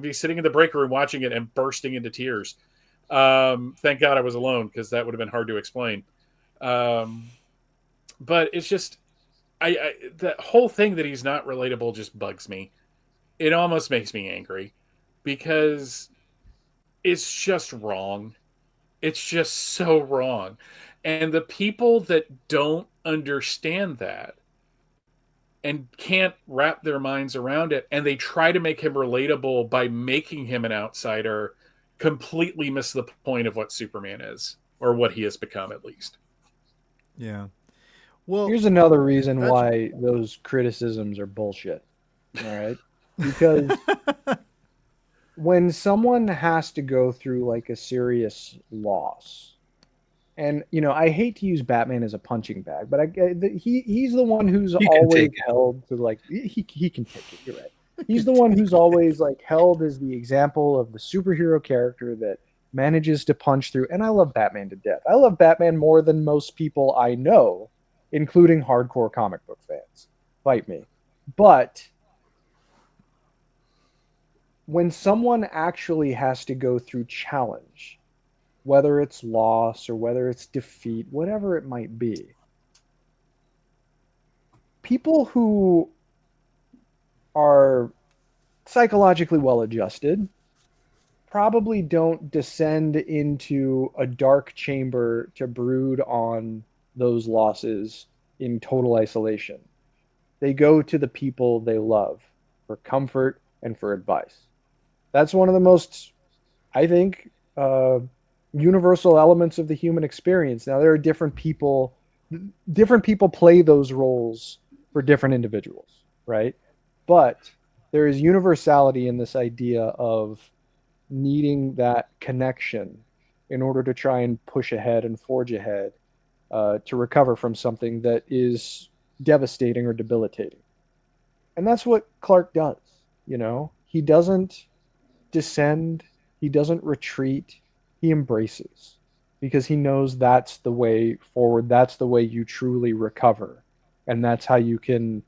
be sitting in the break room watching it and bursting into tears. Thank God I was alone, because that would have been hard to explain. But it's just, the whole thing that he's not relatable just bugs me. It almost makes me angry, because it's just wrong. It's just so wrong. And the people that don't understand that and can't wrap their minds around it, and they try to make him relatable by making him an outsider, completely miss the point of what Superman is, or what he has become, at least. Yeah. Well, here's another reason why those criticisms are bullshit. All right. Because when someone has to go through like a serious loss, and I hate to use Batman as a punching bag, but he's the one who's always held to, like, he can take it. You're right. He's the one who's always like held as the example of the superhero character that manages to punch through. And I love Batman to death. I love Batman more than most people I know, including hardcore comic book fans. Fight me. But when someone actually has to go through challenge, whether it's loss or whether it's defeat, whatever it might be, people who are psychologically well-adjusted probably don't descend into a dark chamber to brood on those losses in total isolation. They go to the people they love for comfort and for advice. That's one of the most, I think, universal elements of the human experience. Now, there are different people play those roles for different individuals, right? But there is universality in this idea of needing that connection in order to try and push ahead and forge ahead, to recover from something that is devastating or debilitating. And that's what Clark does. He doesn't descend, he doesn't retreat, he embraces, because he knows that's the way forward, that's the way you truly recover, and that's how you can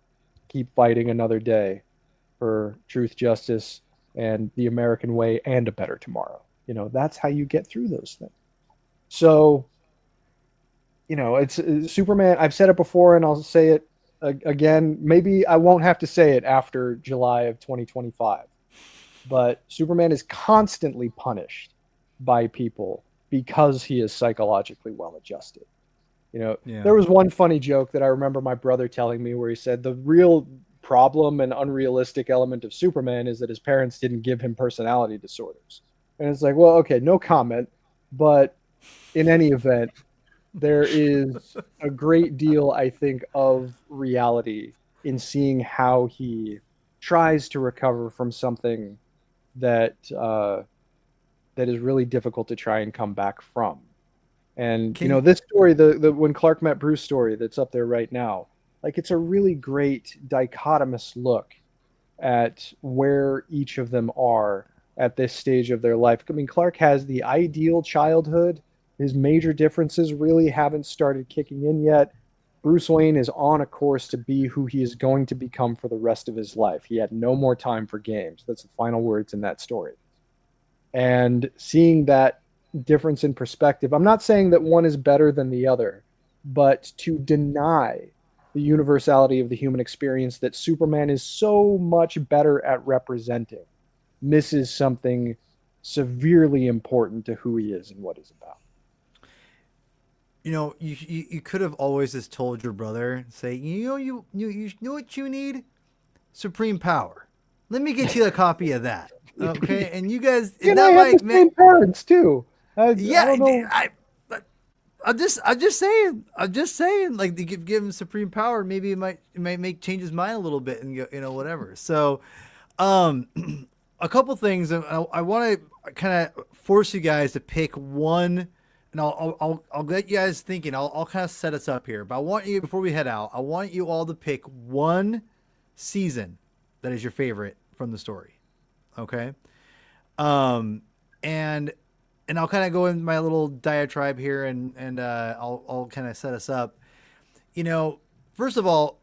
keep fighting another day for truth, justice, and the American way, and a better tomorrow. That's how you get through those things. So, it's Superman. I've said it before, and I'll say it again. Maybe I won't have to say it after July of 2025. But Superman is constantly punished by people because he is psychologically well-adjusted. There was one funny joke that I remember my brother telling me, where he said the real problem and unrealistic element of Superman is that his parents didn't give him personality disorders. And it's like, well, okay, no comment. But in any event, there is a great deal, I think, of reality in seeing how he tries to recover from something that that is really difficult to try and come back from. And Can you, this story, the when Clark met Bruce story that's up there right now, like it's a really great dichotomous look at where each of them are at this stage of their life. I mean, Clark has the ideal childhood. His major differences really haven't started kicking in yet. Bruce Wayne is on a course to be who he is going to become for the rest of his life. He had no more time for games. That's the final words in that story. And seeing that difference in perspective, I'm not saying that one is better than the other, but to deny the universality of the human experience that Superman is so much better at representing misses something severely important to who he is and what he's about. you could have always just told your brother, say, you know what you need? Supreme power. Let me get you a copy of that. Okay, and you guys, And I that have the might, same parents too. I yeah, don't know. I'm just saying, like, to give him supreme power, maybe it might make change his mind a little bit and whatever. So, um, a couple things. I want to kind of force you guys to pick one, and I'll get you guys thinking. I'll kind of set us up here, but I want you, before we head out, I want you all to pick one season that is your favorite from the story. Okay. Um, and I'll kind of go in my little diatribe here, and I'll kind of set us up. First of all,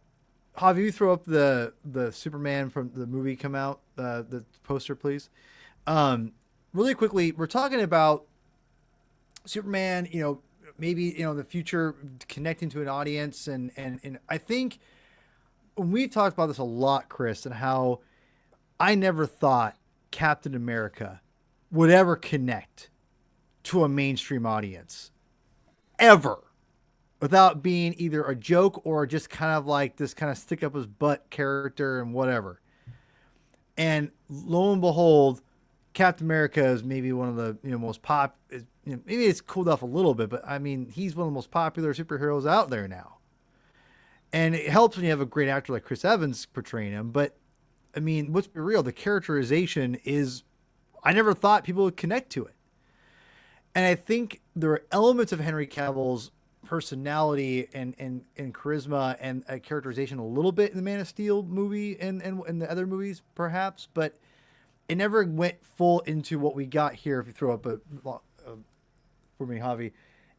Javi, you throw up the Superman from the movie come out, the poster, please. Really quickly, we're talking about Superman. Maybe in the future connecting to an audience, and I think when we've talked about this a lot, Chris, and how I never thought Captain America would ever connect to a mainstream audience ever without being either a joke or just kind of like this kind of stick up his butt character and whatever. And lo and behold, Captain America is maybe one of the most maybe it's cooled off a little bit, but I mean he's one of the most popular superheroes out there now. And it helps when you have a great actor like Chris Evans portraying him, but I mean, let's be real, the characterization is, I never thought people would connect to it. And I think there are elements of Henry Cavill's personality and charisma and characterization a little bit in the Man of Steel movie and the other movies, perhaps, but it never went full into what we got here. If you throw up for me, Javi,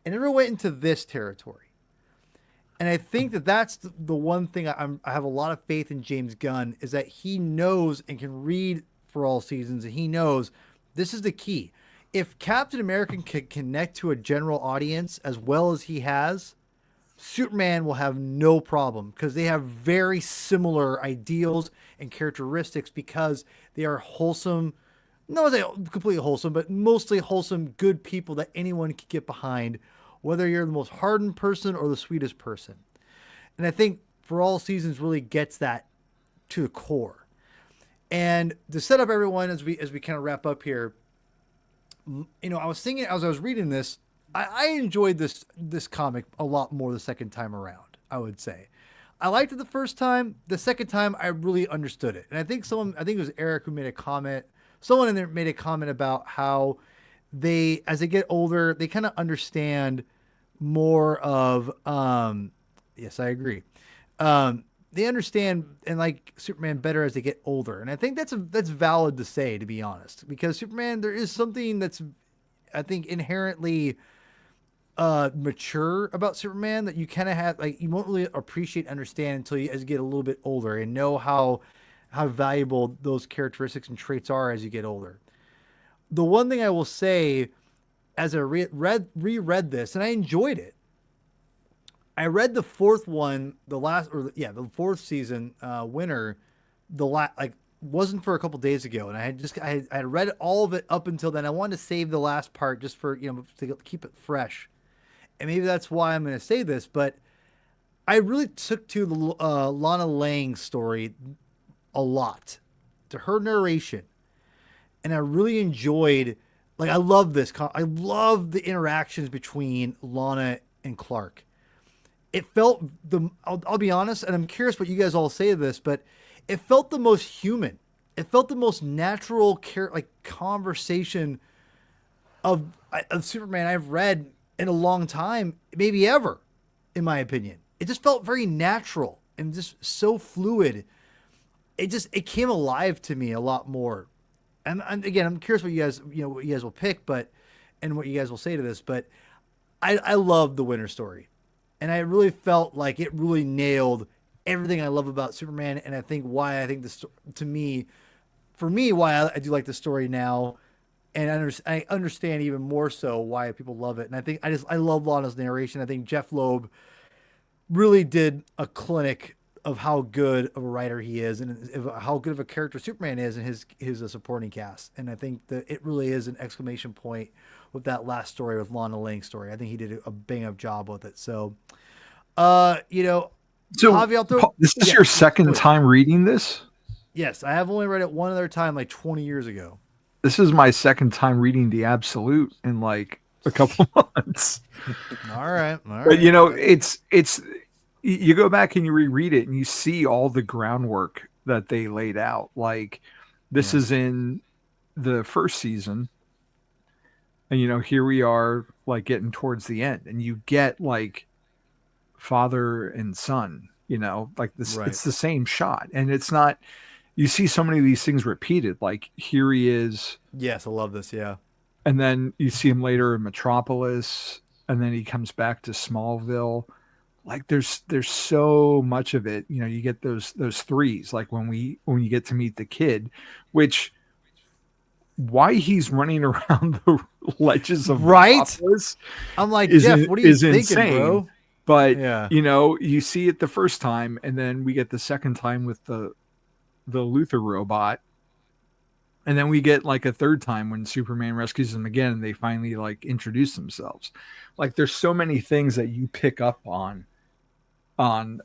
it never went into this territory. And I think that's the one thing I have a lot of faith in James Gunn, is that he knows and can read for all seasons, and he knows this is the key. If Captain America can connect to a general audience as well as he has, Superman will have no problem, because they have very similar ideals and characteristics, because they are wholesome, not they completely wholesome, but mostly wholesome, good people that anyone can get behind, whether you're the most hardened person or the sweetest person. And I think For All Seasons really gets that to the core. And to set up everyone as we kind of wrap up here, I was thinking as I was reading this, I enjoyed this comic a lot more the second time around, I would say. I liked it the first time. The second time, I really understood it. And I think it was Eric who made a comment. Someone in there made a comment about how as they get older, they kind of understand more of, yes, I agree. They understand and like Superman better as they get older. And I think that's valid to say, to be honest, because Superman, there is something that's, I think, inherently mature about Superman that you kind of have, like, you won't really appreciate, understand until as you get a little bit older and know how valuable those characteristics and traits are as you get older. The one thing I will say, as I reread this, and I enjoyed it. I read the fourth one, the fourth season, winner, wasn't for a couple days ago, and I had read all of it up until then. I wanted to save the last part just for to keep it fresh, and maybe that's why I'm going to say this, but I really took to the Lana Lang story a lot, to her narration, and I really enjoyed Like I love this. I love the interactions between Lana and Clark. It felt I'll be honest, and I'm curious what you guys all say to this, but it felt the most human. It felt the most natural like conversation of Superman I've read in a long time, maybe ever, in my opinion. It just felt very natural and just so fluid. It came alive to me a lot more. And again, I'm curious what what you guys will pick, but and what you guys will say to this, but I love the Winter Story, and I really felt like it really nailed everything I love about Superman, and I think why I think this to me, for me, why I do like the story now, and I understand even more so why people love it, and I think I love Lana's narration. I think Jeph Loeb really did a clinic of how good of a writer he is and how good of a character Superman is in his supporting cast. And I think that it really is an exclamation point with that last story with Lana Lang's story. I think he did a bang up job with it. So, So Javi, this is your second time reading this? Yes, I have only read it one other time, like 20 years ago. This is my second time reading The Absolute in like a couple months. All right. But you know, it's you go back and you reread it and you see all the groundwork that they laid out. Like this is in the first season, and you know, here we are like getting towards the end, and you get like father and son, you know, like this, it's the same shot, and it's not, you see so many of these things repeated. Like here he is. Yes, I love this. Yeah. And then you see him later in Metropolis, and then he comes back to Smallville. Like there's so much of it, you know. You get those threes, like when you get to meet the kid, which why he's running around the ledges of Metropolis, I'm like, Jeff, what are you thinking, insane, bro? But you know, you see it the first time, and then we get the second time with the Luthor robot, and then we get like a third time when Superman rescues them again, and they finally like introduce themselves. Like there's so many things that you pick up on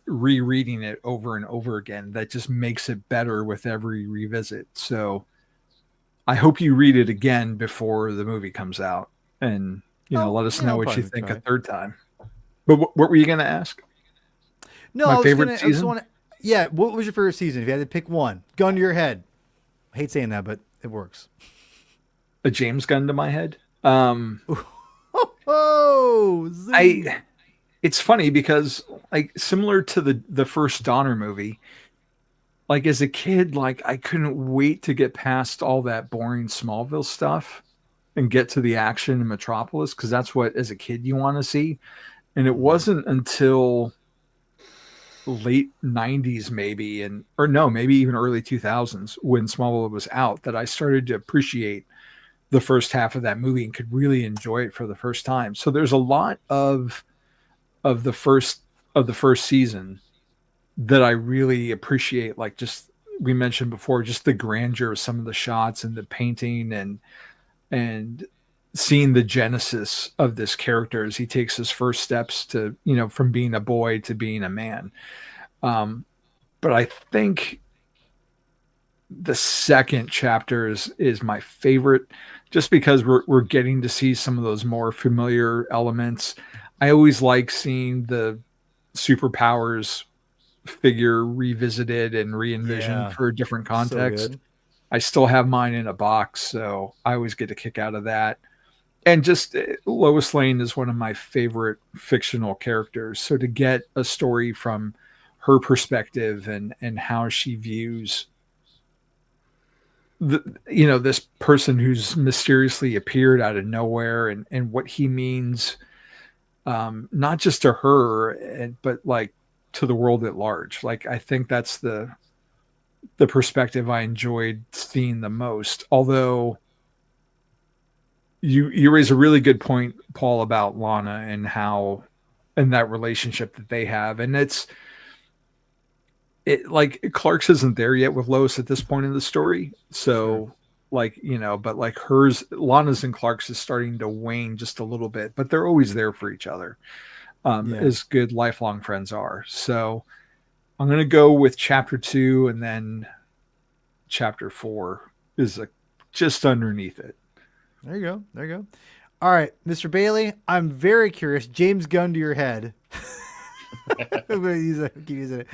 rereading it over and over again that just makes it better with every revisit. So I hope you read it again before the movie comes out, and you know, let us know what you think a third time. But what were you going to ask? No, my favorite season. Yeah, what was your favorite season? If you had to pick one, gun to your head. I hate saying that, but it works. A James gun to my head. It's funny because like similar to the first Donner movie, like as a kid, like I couldn't wait to get past all that boring Smallville stuff and get to the action in Metropolis, because that's what as a kid you want to see. And it wasn't until late 90s maybe, maybe even early 2000s when Smallville was out, that I started to appreciate the first half of that movie and could really enjoy it for the first time. So there's a lot of the first season that I really appreciate, like just we mentioned before, just the grandeur of some of the shots and the painting and seeing the genesis of this character as he takes his first steps to, you know, from being a boy to being a man. But I think the second chapter is my favorite, just because we're getting to see some of those more familiar elements. I always like seeing the superpowers figure revisited and re-envisioned for a different context. So I still have mine in a box, so I always get a kick out of that. And just Lois Lane is one of my favorite fictional characters. So to get a story from her perspective and how she views this person who's mysteriously appeared out of nowhere, and what he means, not just to her, but like to the world at large. Like, I think that's the perspective I enjoyed seeing the most. Although you raise a really good point, Paul, about Lana and how, and that relationship that they have. And it like Clark's isn't there yet with Lois at this point in the story. So like, you know, but like Lana's and Clark's is starting to wane just a little bit, but they're always there for each other. As good lifelong friends are. So I'm going to go with chapter 2, and then chapter 4 is just underneath it. There you go. There you go. All right, Mr. Bailey, I'm very curious. James Gunn to your head. I'm gonna keep using it.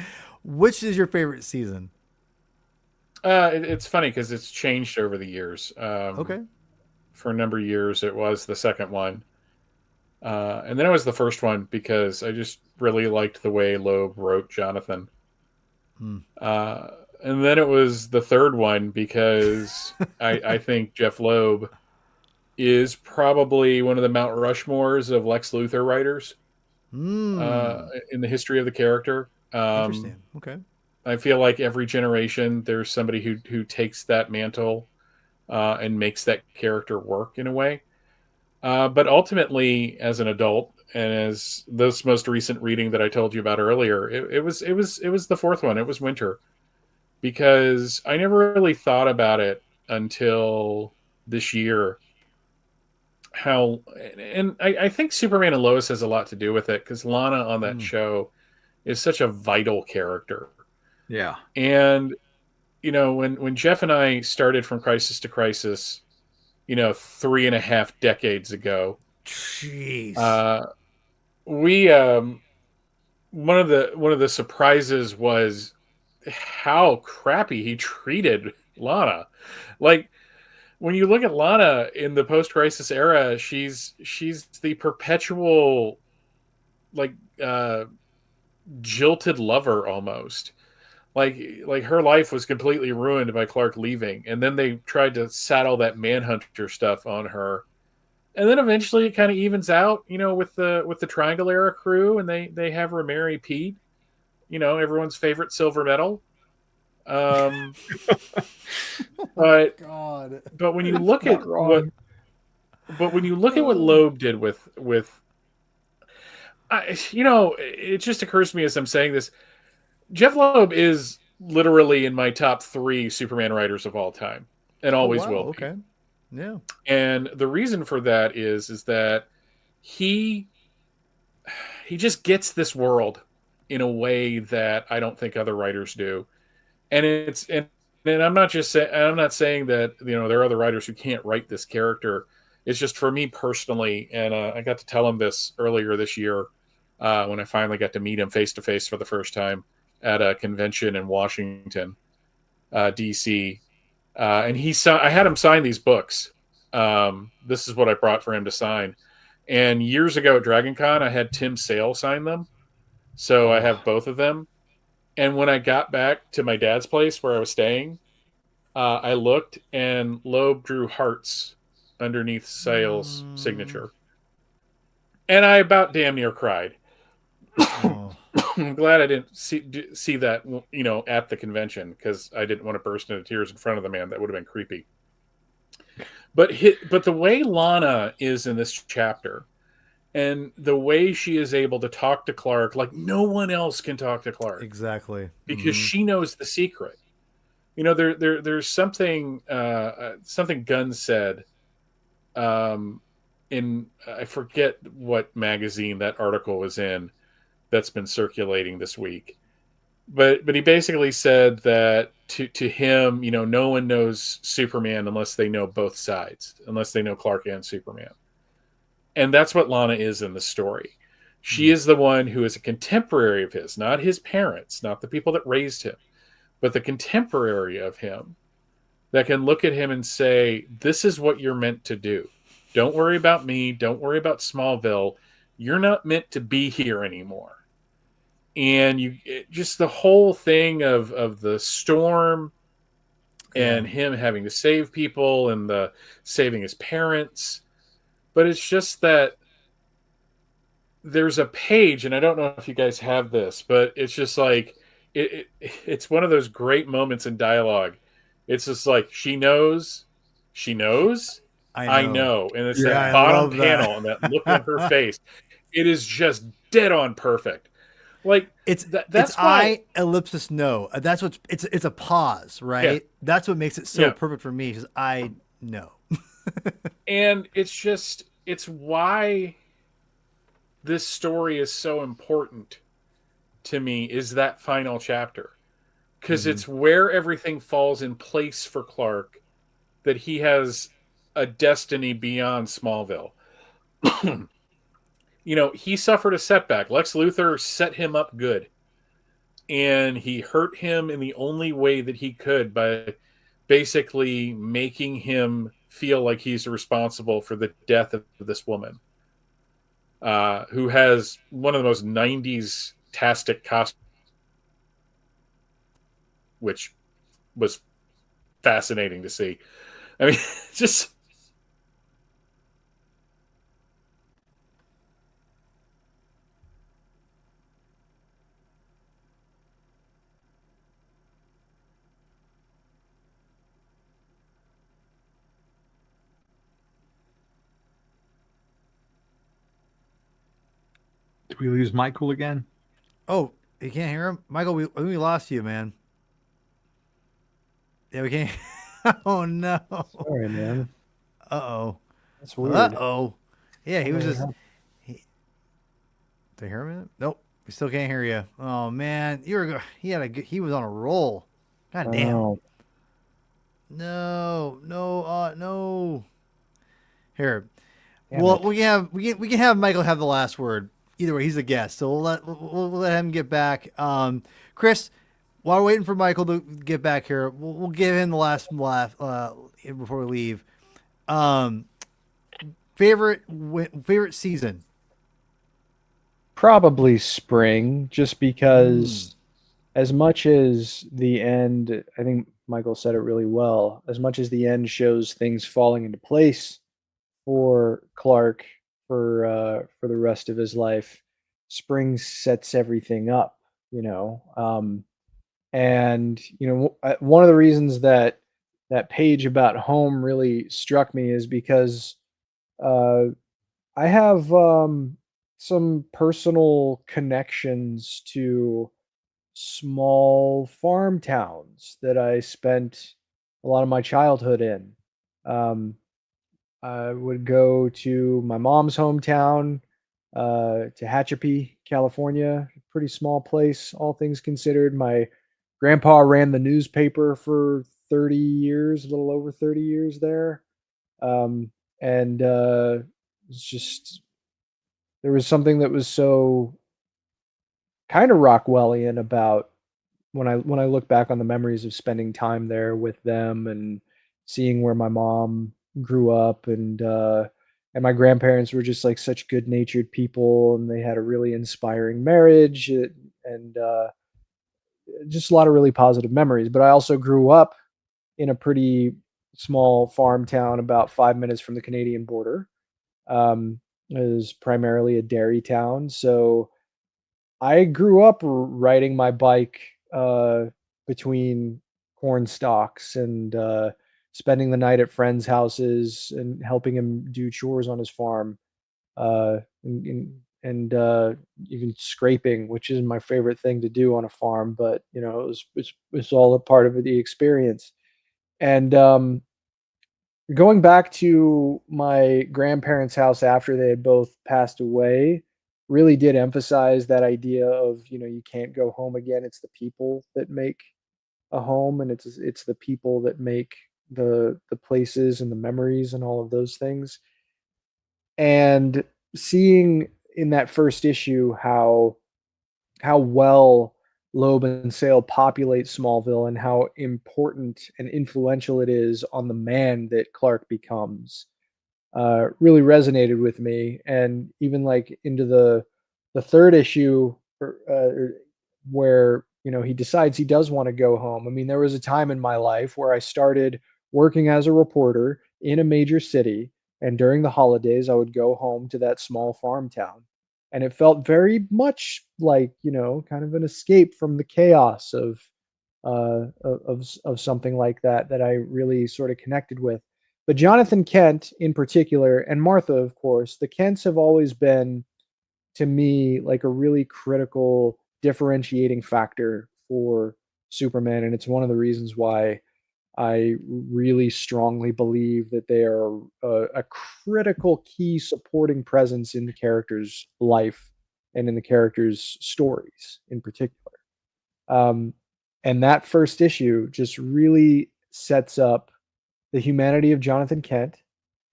Which is your favorite season? It's funny because it's changed over the years. Okay. For a number of years, it was the second one. And then it was the first one because I just really liked the way Loeb wrote Jonathan. Hmm. And then it was the third one because I think Jeph Loeb is probably one of the Mount Rushmores of Lex Luthor writers Hmm. in the history of the character. Interesting. Okay. I feel like every generation there's somebody who takes that mantle and makes that character work in a way. But ultimately, as an adult, and as this most recent reading that I told you about earlier, it was the fourth one. It was Winter, because I never really thought about it until this year. How and I think Superman and Lois has a lot to do with it because Lana on that Hmm. show is such a vital character. Yeah. And when Jeff and I started from Crisis to Crisis, 3.5 decades ago, Jeez. uh, we one of the surprises was how crappy he treated Lana. Like when you look at Lana in the post-crisis era, she's the perpetual like uh, jilted lover almost. Like her life was completely ruined by Clark leaving, and then they tried to saddle that Manhunter stuff on her, and then eventually it kind of evens out, with the Triangle era crew, and they have her marry Pete, everyone's favorite silver medal. Um, but God. but when you look at Not what wrong. but when you look at what Loeb did with it just occurs to me as I'm saying this, Jeph Loeb is literally in my top three Superman writers of all time, and Oh always wow. will be. Okay. Yeah. And the reason for that is that he he just gets this world in a way that I don't think other writers do. And I'm not saying that there are other writers who can't write this character. It's just for me personally, and I got to tell him this earlier this year when I finally got to meet him face to face for the first time at a convention in Washington, D.C. And I had him sign these books. This is what I brought for him to sign. And years ago at Dragon Con, I had Tim Sale sign them. So I have both of them. And when I got back to my dad's place where I was staying, I looked and Loeb drew hearts underneath Sale's Mm, signature. And I about damn near cried. oh. I'm glad I didn't see that, at the convention because I didn't want to burst into tears in front of the man. That would have been creepy. But the way Lana is in this chapter, and the way she is able to talk to Clark like no one else can talk to Clark Exactly. because Hmm. she knows the secret. There's something Gunn said in I forget what magazine that article was in that's been circulating this week. But he basically said that to him, no one knows Superman unless they know both sides, unless they know Clark and Superman. And that's what Lana is in the story. She is the one who is a contemporary of his, not his parents, not the people that raised him, but the contemporary of him that can look at him and say, this is what you're meant to do. Don't worry about me. Don't worry about Smallville. You're not meant to be here anymore. And just the whole thing of the storm Yeah. and him having to save people and the saving his parents. But it's just that there's a page, and I don't know if you guys have this, but it's just like it's one of those great moments in dialogue. It's just like she knows, I I know. know, and it's Yeah, that I bottom love that. panel and that look on her face. It is just dead on perfect. Like it's that's why, I ellipsis no. That's what's it's a pause, yeah, right? That's what makes it so yeah, perfect for me because I know. and it's why this story is so important to me is that final chapter because Hmm. it's where everything falls in place for Clark that he has a destiny beyond Smallville. He suffered a setback. Lex Luthor set him up good. And he hurt him in the only way that he could by basically making him feel like he's responsible for the death of this woman, who has one of the most 90s tastic costumes, which was fascinating to see. I mean, just... Did we lose Michael again? Oh, you can't hear him, Michael. We lost you, man. Yeah, we can't. Oh no. Sorry, man. Uh-oh. That's weird. Uh-oh. Yeah, he was just... Did Did you hear him? Nope. We still can't hear you. Oh man, he was on a roll. God damn. Oh, No, no. Here. damn Well, it. we can have Michael have the last word. Either way, he's a guest, so we'll let him get back. Chris, while we're waiting for Michael to get back here, we'll give him the last laugh before we leave. Favorite season? Probably spring, just because as much as the end, I think Michael said it really well, as much as the end shows things falling into place for Clark for the rest of his life, spring sets everything up, you know. And one of the reasons that that page about home really struck me is because uh, I have some personal connections to small farm towns that I spent a lot of my childhood in. Um, I would go to my mom's hometown, to Tehachapi, California, pretty small place, all things considered. My grandpa ran the newspaper for 30 years, a little over 30 years there. And it's just, there was something that was so kind of Rockwellian about when I look back on the memories of spending time there with them and seeing where my mom grew up and my grandparents were just like such good-natured people and they had a really inspiring marriage and just a lot of really positive memories. But I also grew up in a pretty small farm town about 5 minutes from the Canadian border. It was primarily a dairy town, so I grew up riding my bike between corn stalks and spending the night at friends' houses and helping him do chores on his farm, and even scraping, which is my favorite thing to do on a farm. But it's all a part of the experience. And going back to my grandparents' house after they had both passed away really did emphasize that idea of, you can't go home again. It's the people that make a home, and it's the people that make the places and the memories and all of those things. And seeing in that first issue how well Loeb and Sale populate Smallville and how important and influential it is on the man that Clark becomes really resonated with me. And even like into the third issue, where he decides he does want to go home. I mean, there was a time in my life where I started working as a reporter in a major city, and during the holidays, I would go home to that small farm town. And it felt very much like, kind of an escape from the chaos of something like that I really sort of connected with. But Jonathan Kent in particular, and Martha, of course, the Kents have always been, to me, like a really critical differentiating factor for Superman. And it's one of the reasons why I really strongly believe that they are a critical key supporting presence in the character's life and in the character's stories in particular. Um, and that first issue just really sets up the humanity of Jonathan Kent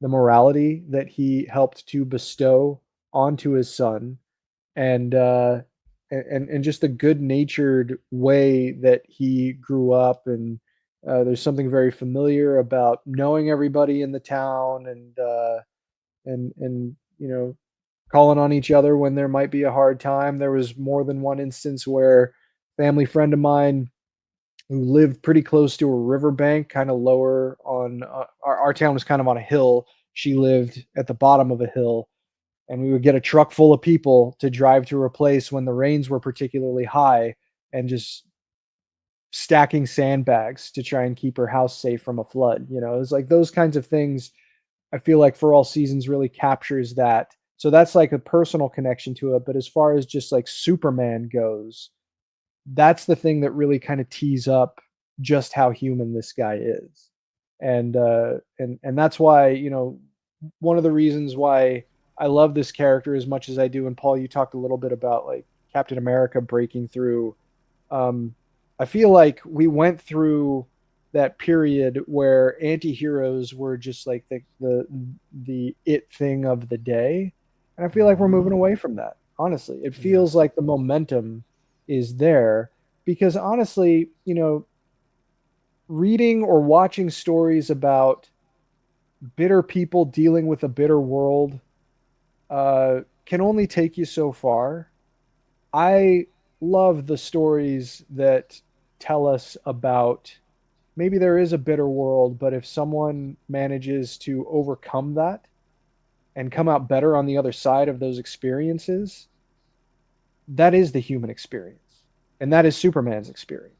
the morality that he helped to bestow onto his son, and and just the good natured way that he grew up. And there's something very familiar about knowing everybody in the town, and calling on each other when there might be a hard time. There was more than one instance where a family friend of mine who lived pretty close to a riverbank, kind of lower on our town was kind of on a hill. She lived at the bottom of a hill, and we would get a truck full of people to drive to her place when the rains were particularly high, and just stacking sandbags to try and keep her house safe from a flood. It was like those kinds of things. I feel like For All Seasons really captures that. So that's like a personal connection to it. But as far as just like Superman goes, that's the thing that really kind of tees up just how human this guy is. And that's why, one of the reasons why I love this character as much as I do. And Paul, you talked a little bit about like Captain America breaking through. I feel like we went through that period where anti-heroes were just like the it thing of the day. And I feel like we're moving away from that. Honestly, it feels like the momentum is there, because honestly, reading or watching stories about bitter people dealing with a bitter world can only take you so far. I love the stories that tell us about maybe there is a bitter world, but if someone manages to overcome that and come out better on the other side of those experiences, that is the human experience. And that is Superman's experience.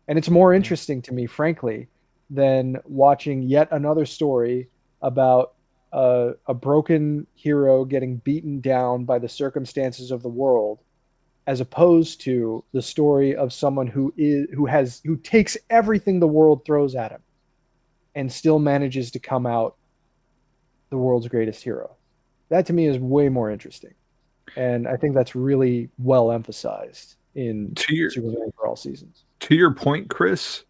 And it's more interesting to me, frankly, than watching yet another story about a broken hero getting beaten down by the circumstances of the world, as opposed to the story of someone who takes everything the world throws at him and still manages to come out the world's greatest hero. That to me is way more interesting. And I think that's really well emphasized in Superman For All Seasons. To your point, Chris,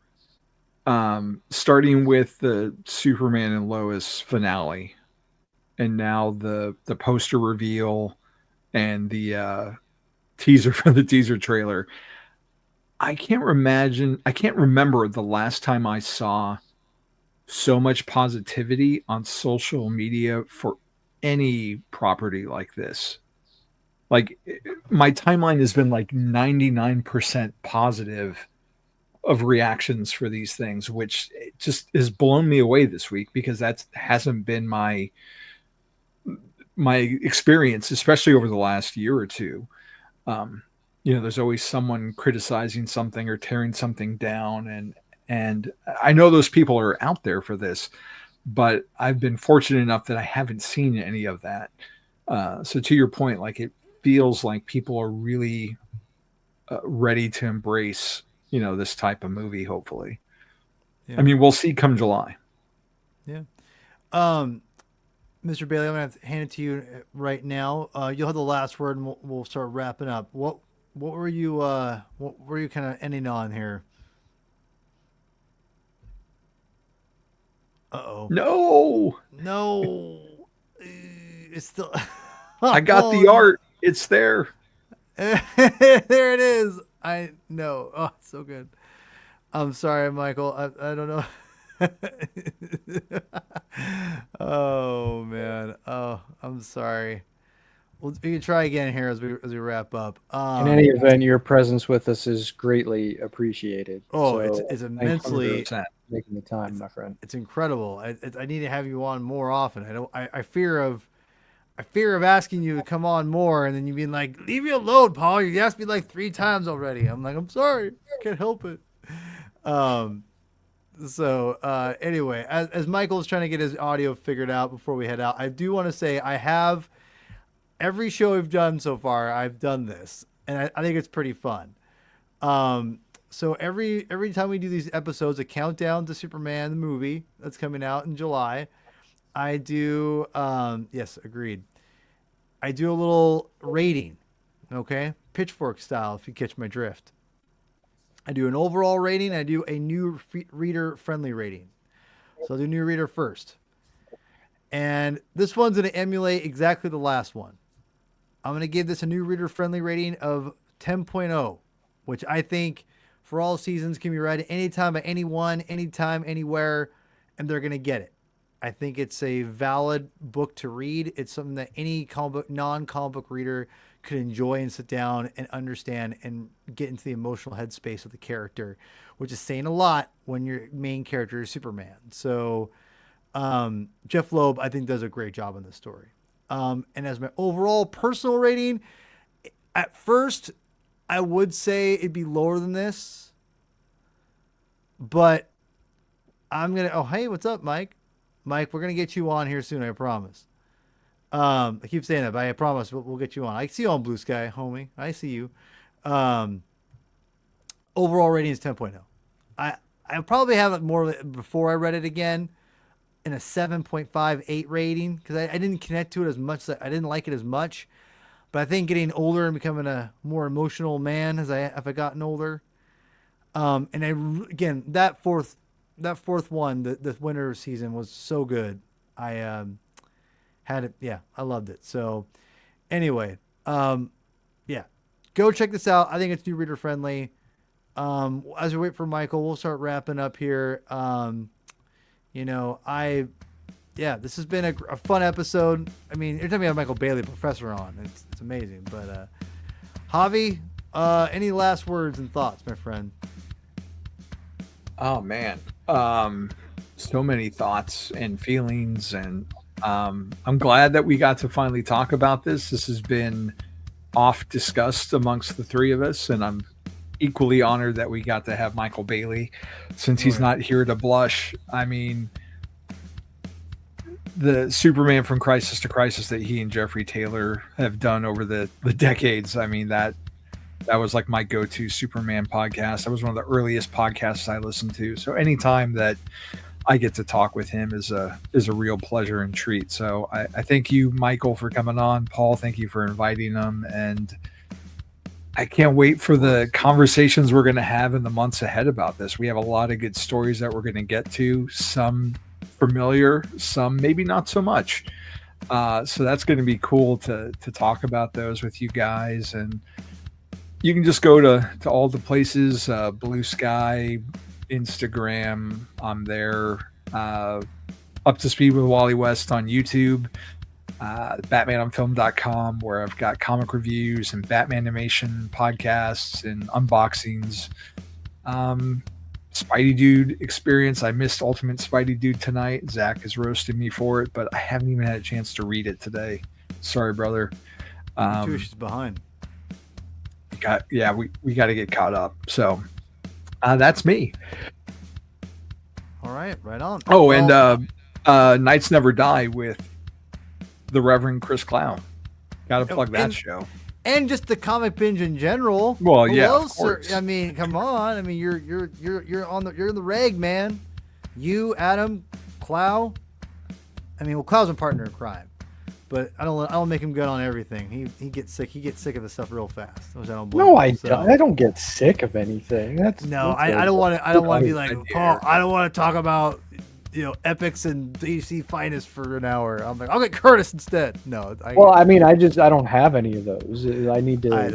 starting with the Superman and Lois finale, and now the poster reveal and the teaser from the teaser trailer, I can't remember the last time I saw so much positivity on social media for any property like this. Like, my timeline has been like 99% positive of reactions for these things, which just has blown me away this week, because that hasn't been my experience, especially over the last year or two. There's always someone criticizing something or tearing something down, and I know those people are out there for this, but I've been fortunate enough that I haven't seen any of that. So to your point, like, it feels like people are really ready to embrace, this type of movie, hopefully. Yeah. I mean, we'll see come July. Yeah. Mr. Bailey, I'm going to hand it to you right now. You'll have the last word, and we'll start wrapping up. What were you kind of ending on here? Uh-oh. No. It's still I got the art. It's there. There it is. I know. Oh, it's so good. I'm sorry, Michael. I don't know. Oh man. Oh, I'm sorry. Well, we can try again here as we wrap up. In any event, your presence with us is greatly appreciated. Oh, so it's immensely making the time, my friend. It's incredible. I need to have you on more often. I fear of asking you to come on more, and then you being like, leave me alone, Paul. You asked me like 3 times already. I'm like, I'm sorry. I can't help it. So anyway, as Michael's trying to get his audio figured out before we head out, I do want to say I have every show we've done so far. I've done this, and I think it's pretty fun. So every time we do these episodes, a countdown to Superman the movie that's coming out in July, I do. Yes, agreed. I do a little rating, okay, pitchfork style, if you catch my drift. I do an overall rating. I do a new reader friendly rating. So I'll do new reader first. And this one's going to emulate exactly the last one. I'm going to give this a new reader-friendly rating of 10.0, which I think for all seasons can be read anytime by anyone, anytime, anywhere, and they're going to get it. I think it's a valid book to read. It's something that any non-comic book reader could enjoy and sit down and understand and get into the emotional headspace of the character, which is saying a lot when your main character is Superman. So Jeph Loeb, I think, does a great job on this story. And as my overall personal rating, at first, I would say it'd be lower than this. But I'm going to... Oh, hey, what's up, Mike? Mike, we're going to get you on here soon, I promise. I keep saying that, but I promise we'll get you on. I see you on Blue Sky, homie. I see you. Overall rating is 10.0. I probably have it more before I read it again in a 7.58 rating because I didn't connect to it as much. I didn't like it as much. But I think getting older and becoming a more emotional man as I gotten older. And again, that fourth one, the winter season was so good. I had it. Yeah, I loved it. So anyway, yeah, go check this out. I think it's new reader friendly. As we wait for Michael, we'll start wrapping up here. This has been a fun episode. I mean, every time we have Michael Bailey, Professor, on, it's amazing. But Javi, any last words and thoughts, my friend? Oh man, so many thoughts and feelings, and I'm glad that we got to finally talk about this. This has been off discussed amongst the three of us, and I'm equally honored that we got to have Michael Bailey, since he's not here to blush. I mean, the Superman from Crisis to Crisis that he and Jeffrey Taylor have done over the decades. I mean, that was like my go-to Superman podcast. That was one of the earliest podcasts I listened to. So anytime that I get to talk with him is a real pleasure and treat. So I thank you, Michael, for coming on. Paul, thank you for inviting him. And I can't wait for the conversations we're going to have in the months ahead about this. We have a lot of good stories that we're going to get to, some familiar, some maybe not so much. So that's going to be cool to talk about those with you guys. And you can just go to all the places, Blue Sky, Instagram. I'm there. Up to Speed with Wally West on YouTube. BatmanOnFilm.com, where I've got comic reviews and Batman animation podcasts and unboxings. Spidey Dude experience. I missed Ultimate Spidey Dude tonight. Zach has roasted me for it, but I haven't even had a chance to read it today. Sorry, brother. 2 issues behind. We got to get caught up. So that's me. All right, right on. Oh, well, and Nights Never Die with the Reverend Chris Clown. Got to plug that show. And just the comic binge in general. Well, yeah, of course. I mean, come on. I mean, you're in the reg, man. You, Adam, Clow. I mean, well, Clow's a partner in crime, but I don't make him good on everything. He gets sick. He gets sick of the stuff real fast. Which I don't blame him, don't. I don't get sick of anything. I don't want to be like, Paul. I don't want to talk about epics and DC finest for an hour. I'm like, I'll get Curtis instead. No. I don't have any of those. I need to. I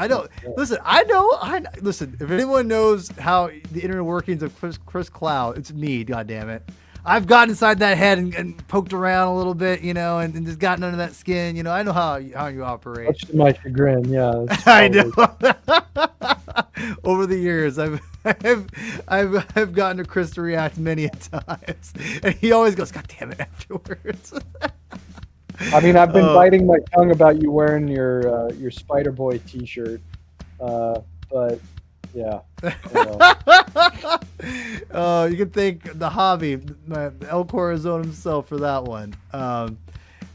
know. Listen, I know. Listen, if anyone knows how the inner workings of Chris Clow, it's me. God damn it. I've gotten inside that head and poked around a little bit, and just gotten under that skin. I know how you operate. Much to my chagrin, yeah. I know. Over the years, I've gotten to Chris to react many times, and he always goes, "God damn it!" afterwards. I mean, I've been biting my tongue about you wearing your Spider Boy T-shirt, but yeah. You can thank the hobby, El Corazon himself, for that one.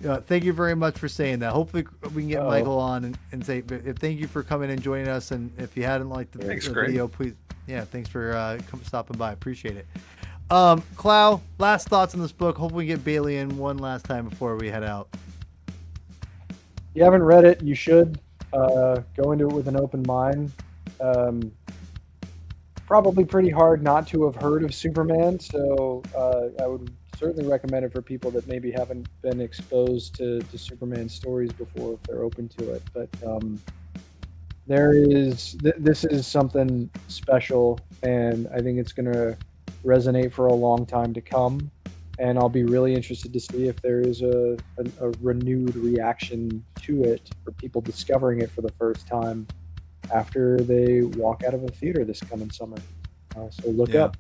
Thank you very much for saying that. Hopefully we can get Michael on and say thank you for coming and joining us. And if you hadn't liked the video, please, thanks for stopping by. Appreciate it. Clow, last thoughts on this book. Hopefully we get Bailey in one last time before we head out. If you haven't read it, you should go into it with an open mind. Probably pretty hard not to have heard of Superman, so I would certainly recommend it for people that maybe haven't been exposed to Superman stories before, if they're open to it. But this is something special, and I think it's going to resonate for a long time to come. And I'll be really interested to see if there is a renewed reaction to it, for people discovering it for the first time after they walk out of a theater this coming summer. So look up.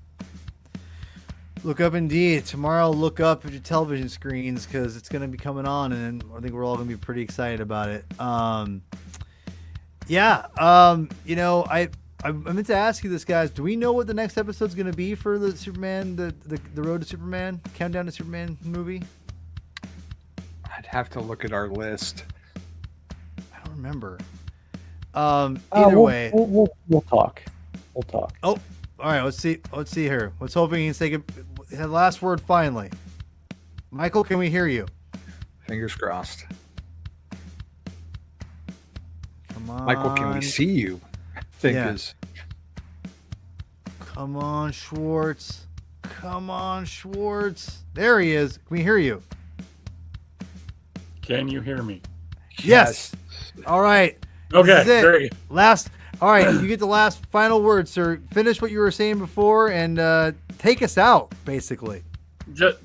Look up indeed. Tomorrow, look up at your television screens, because it's going to be coming on, and I think we're all going to be pretty excited about it. I meant to ask you this, guys. Do we know what the next episode's going to be for the Superman, the Road to Superman, Countdown to Superman movie? I'd have to look at our list. I don't remember. Either way, we'll talk. We'll talk. Oh, all right. Let's see here. Let's hoping he can say the last word finally. Michael, can we hear you? Fingers crossed. Come on, Michael, can we see you? Come on, Schwartz. Come on, Schwartz. There he is. Can we hear you? Can you hear me? Yes. All right. Okay. Great. Last. All right. You get the last final word, sir. Finish what you were saying before and take us out, basically. The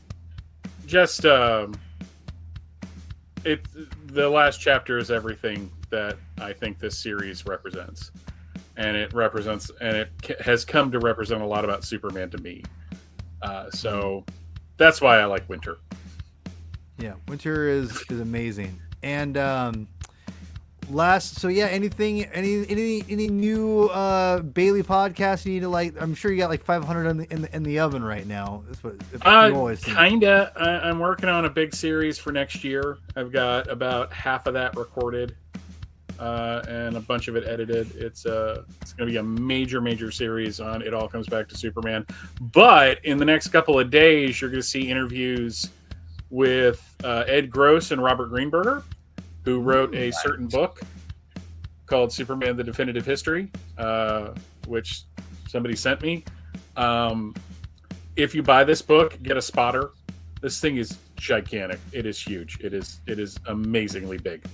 last chapter is everything that I think this series represents. And it has come to represent a lot about Superman to me. So that's why I like Winter. Yeah, Winter is amazing. And any new Bailey podcasts you need to like? I'm sure you got like 500 in the oven right now. That's what you always think. Kinda. I'm working on a big series for next year. I've got about half of that recorded. And a bunch of it edited. It's going to be a major series on It All Comes Back to Superman. But in the next couple of days, you're going to see interviews with Ed Gross and Robert Greenberger, who wrote a certain book called Superman: The Definitive History, which somebody sent me. If you buy this book, get a spotter. This thing is gigantic. It is huge. It is amazingly big.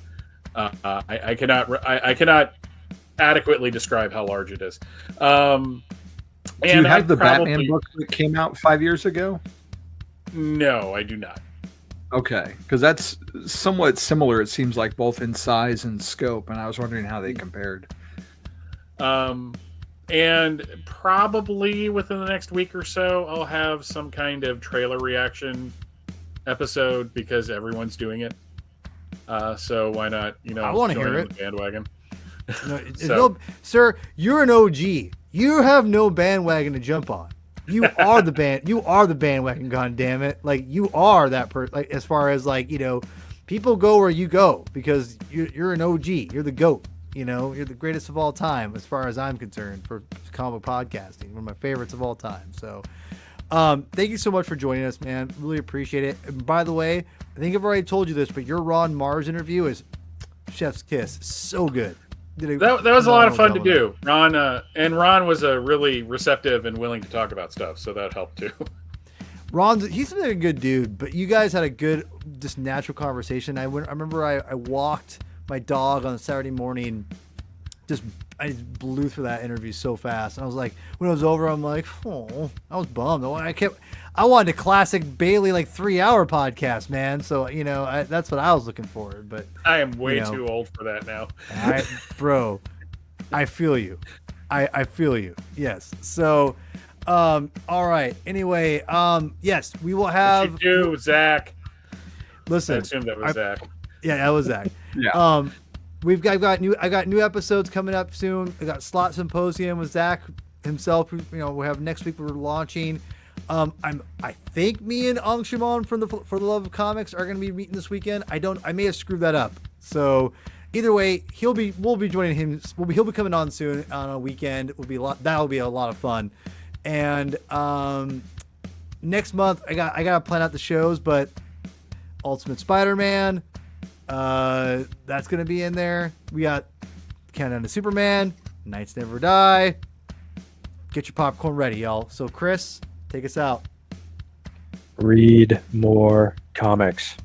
I cannot adequately describe how large it is. Do you have the Batman book that came out 5 years ago? No, I do not. Okay, because that's somewhat similar, it seems like, both in size and scope, and I was wondering how they compared. And probably within the next week or so, I'll have some kind of trailer reaction episode, because everyone's doing it. So why not, I want to hear it. The bandwagon. Sir, you're an OG. You have no bandwagon to jump on. You are the band. You are the bandwagon. God damn it! Like, you are that person. Like, as far as people go where you go, because you're an OG. You're the GOAT. You're the greatest of all time, as far as I'm concerned, for comic podcasting. One of my favorites of all time. So, thank you so much for joining us, man. Really appreciate it. And by the way, I think I've already told you this, but your Ron Mars interview is chef's kiss. So good. That was a lot of fun to do. Ron was really receptive and willing to talk about stuff, so that helped too. He's a good dude, but you guys had a good, just natural conversation. I remember I walked my dog on a Saturday morning. I just blew through that interview so fast, and I was like, when it was over, I'm like, oh, I was bummed. I wanted a classic Bailey 3-hour podcast, man. So that's what I was looking for. But I am way too old for that now. Bro, I feel you. I feel you. Yes. So, all right. Anyway, yes, we will have. You do, Zach. Listen, I assumed that was Zach. Yeah, that was Zach. Yeah. I got new episodes coming up soon. I got Slot Symposium with Zach himself. We have next week. We're launching. I think me and Ang Shimon from For the Love of Comics are going to be meeting this weekend. I may have screwed that up. So either way, we'll be joining him. He'll be coming on soon on a weekend. That'll be a lot of fun. And next month I got to plan out the shows, but Ultimate Spider-Man. That's gonna be in there. We got Countdown to Superman, Nights Never Die. Get your popcorn ready, y'all. So Chris, take us out. Read more comics.